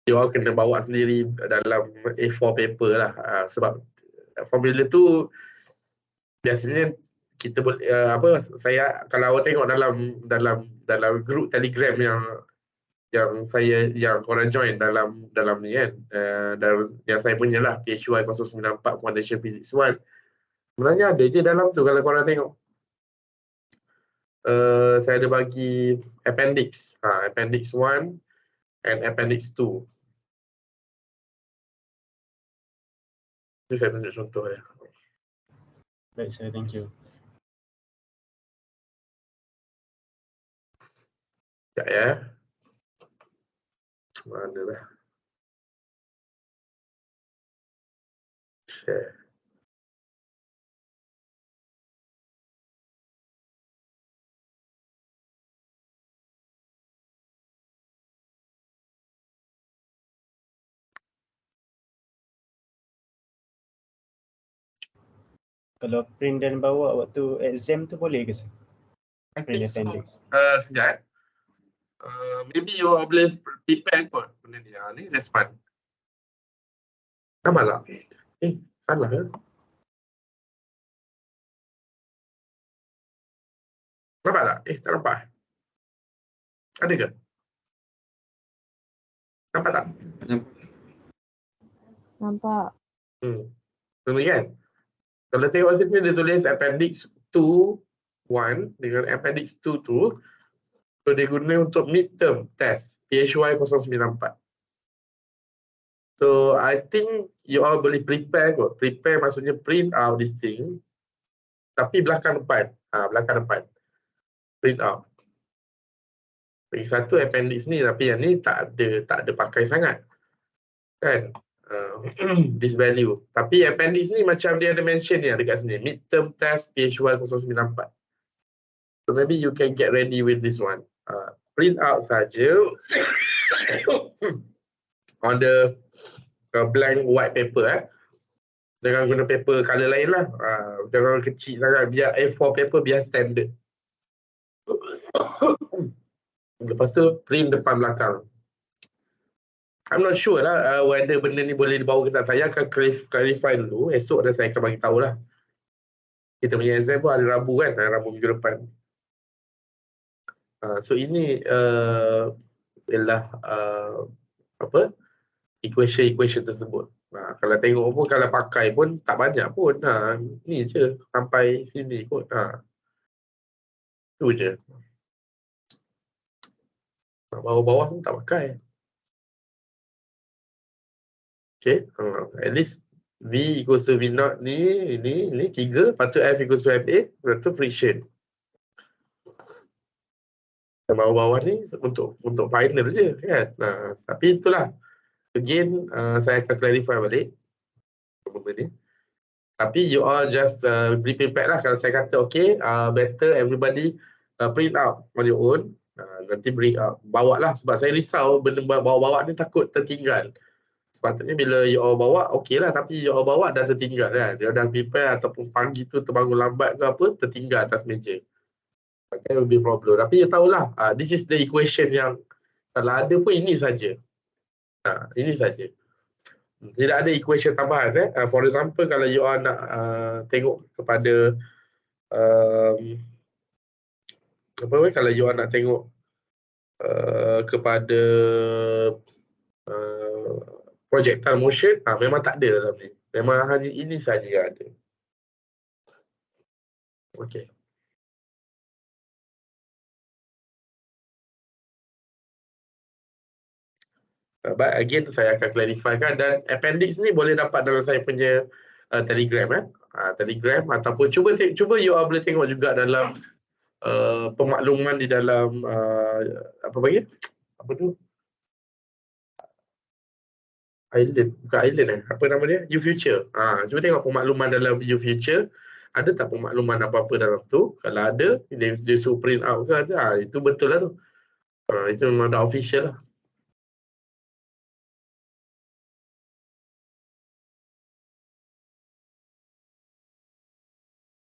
dia orang kena bawa sendiri dalam A4 paper lah. Sebab formula tu biasanya kita boleh saya kalau awak tengok dalam group Telegram yang korang join dalam ni kan, yang saya punya lah, PHY 094 Foundation Physics 1, sebenarnya ada je dalam tu kalau korang tengok. Saya ada bagi appendix, appendix 1 and appendix 2. Ini saya tunjuk contoh ya. Baik sir, thank you. Sekejap ya. Mana dah? Share. Kalau print dan bawa waktu exam tu boleh ke sir? I Print think so. appendix. Sekejap. Maybe you are boleh prepare kot benda ni. Ni respond. Nampak tak? Salah ke? Nampak tak? Tak nampak. Ada ke? Nampak tak? Nampak. Nampak kan? Kalau tengok sini dia tulis appendix 2.1 dengan appendix 2.2. So dia guna untuk midterm test PHY 094. So I think you all boleh prepare kot. Prepare maksudnya print out this thing. tapi belakang depan. Belakang depan. Print out. Lagi satu appendix ni, tapi yang ni tak ada pakai sangat. Kan? This value. Tapi appendix ni macam dia ada mention ni dekat sini. Midterm test PH1 094. So maybe you can get ready with this one. Print out saja on the blank white paper. Jangan guna paper colour lain lah. Jangan kecil sangat. Biar A4 paper biar standard. Lepas tu print depan belakang. I'm not sure lah whether benda ni boleh dibawa ke tak. Saya akan clarify dulu. Esok dah saya akan bagi tahu lah. Kita punya exam pun hari Rabu kan. Rabu minggu depan. So ini ialah equation tersebut. Kalau tengok pun, kalau pakai pun tak banyak pun. Ni je sampai sini kot. Tu je. Bawah-bawah pun tak pakai. Okay. At least V equals to V naught ni 3. Lepas tu F equals to FA. Lepas tu friction. Bawah-bawah ni untuk final je kan. Tapi itulah. Again, saya akan clarify balik benda ni. Tapi you all just be prepared lah. Kalau saya kata okay, better everybody print out on your own. Nanti bring bawa lah. Sebab saya risau benda bawa-bawa ni takut tertinggal. Sepatutnya bila you all bawa, okay lah. Tapi you all bawa dah tertinggal kan. Dia dah prepare ataupun pagi tu terbangun lambat ke apa, tertinggal atas meja. Okay, will be problem. Tapi you tahulah, this is the equation yang kalau ada pun ini saja. Ini saja. Tidak ada equation tambahan. For example, kalau you all nak tengok kepada kalau you all nak tengok kepada projectile motion, memang tak ada dalam ni. Memang hanya ini saja yang ada. Okay. But again, saya akan clarifikan, dan appendix ni boleh dapat dalam saya punya Telegram. Telegram, ataupun cuba you all boleh tengok juga dalam pemakluman di dalam apa tu? Island, bukan Island apa nama dia? YouFuture. Cuba tengok pemakluman dalam YouFuture. Ada tak pemakluman apa-apa dalam tu? Kalau ada, dia suruh print out ke, itu betul lah tu. Itu memang dah official lah.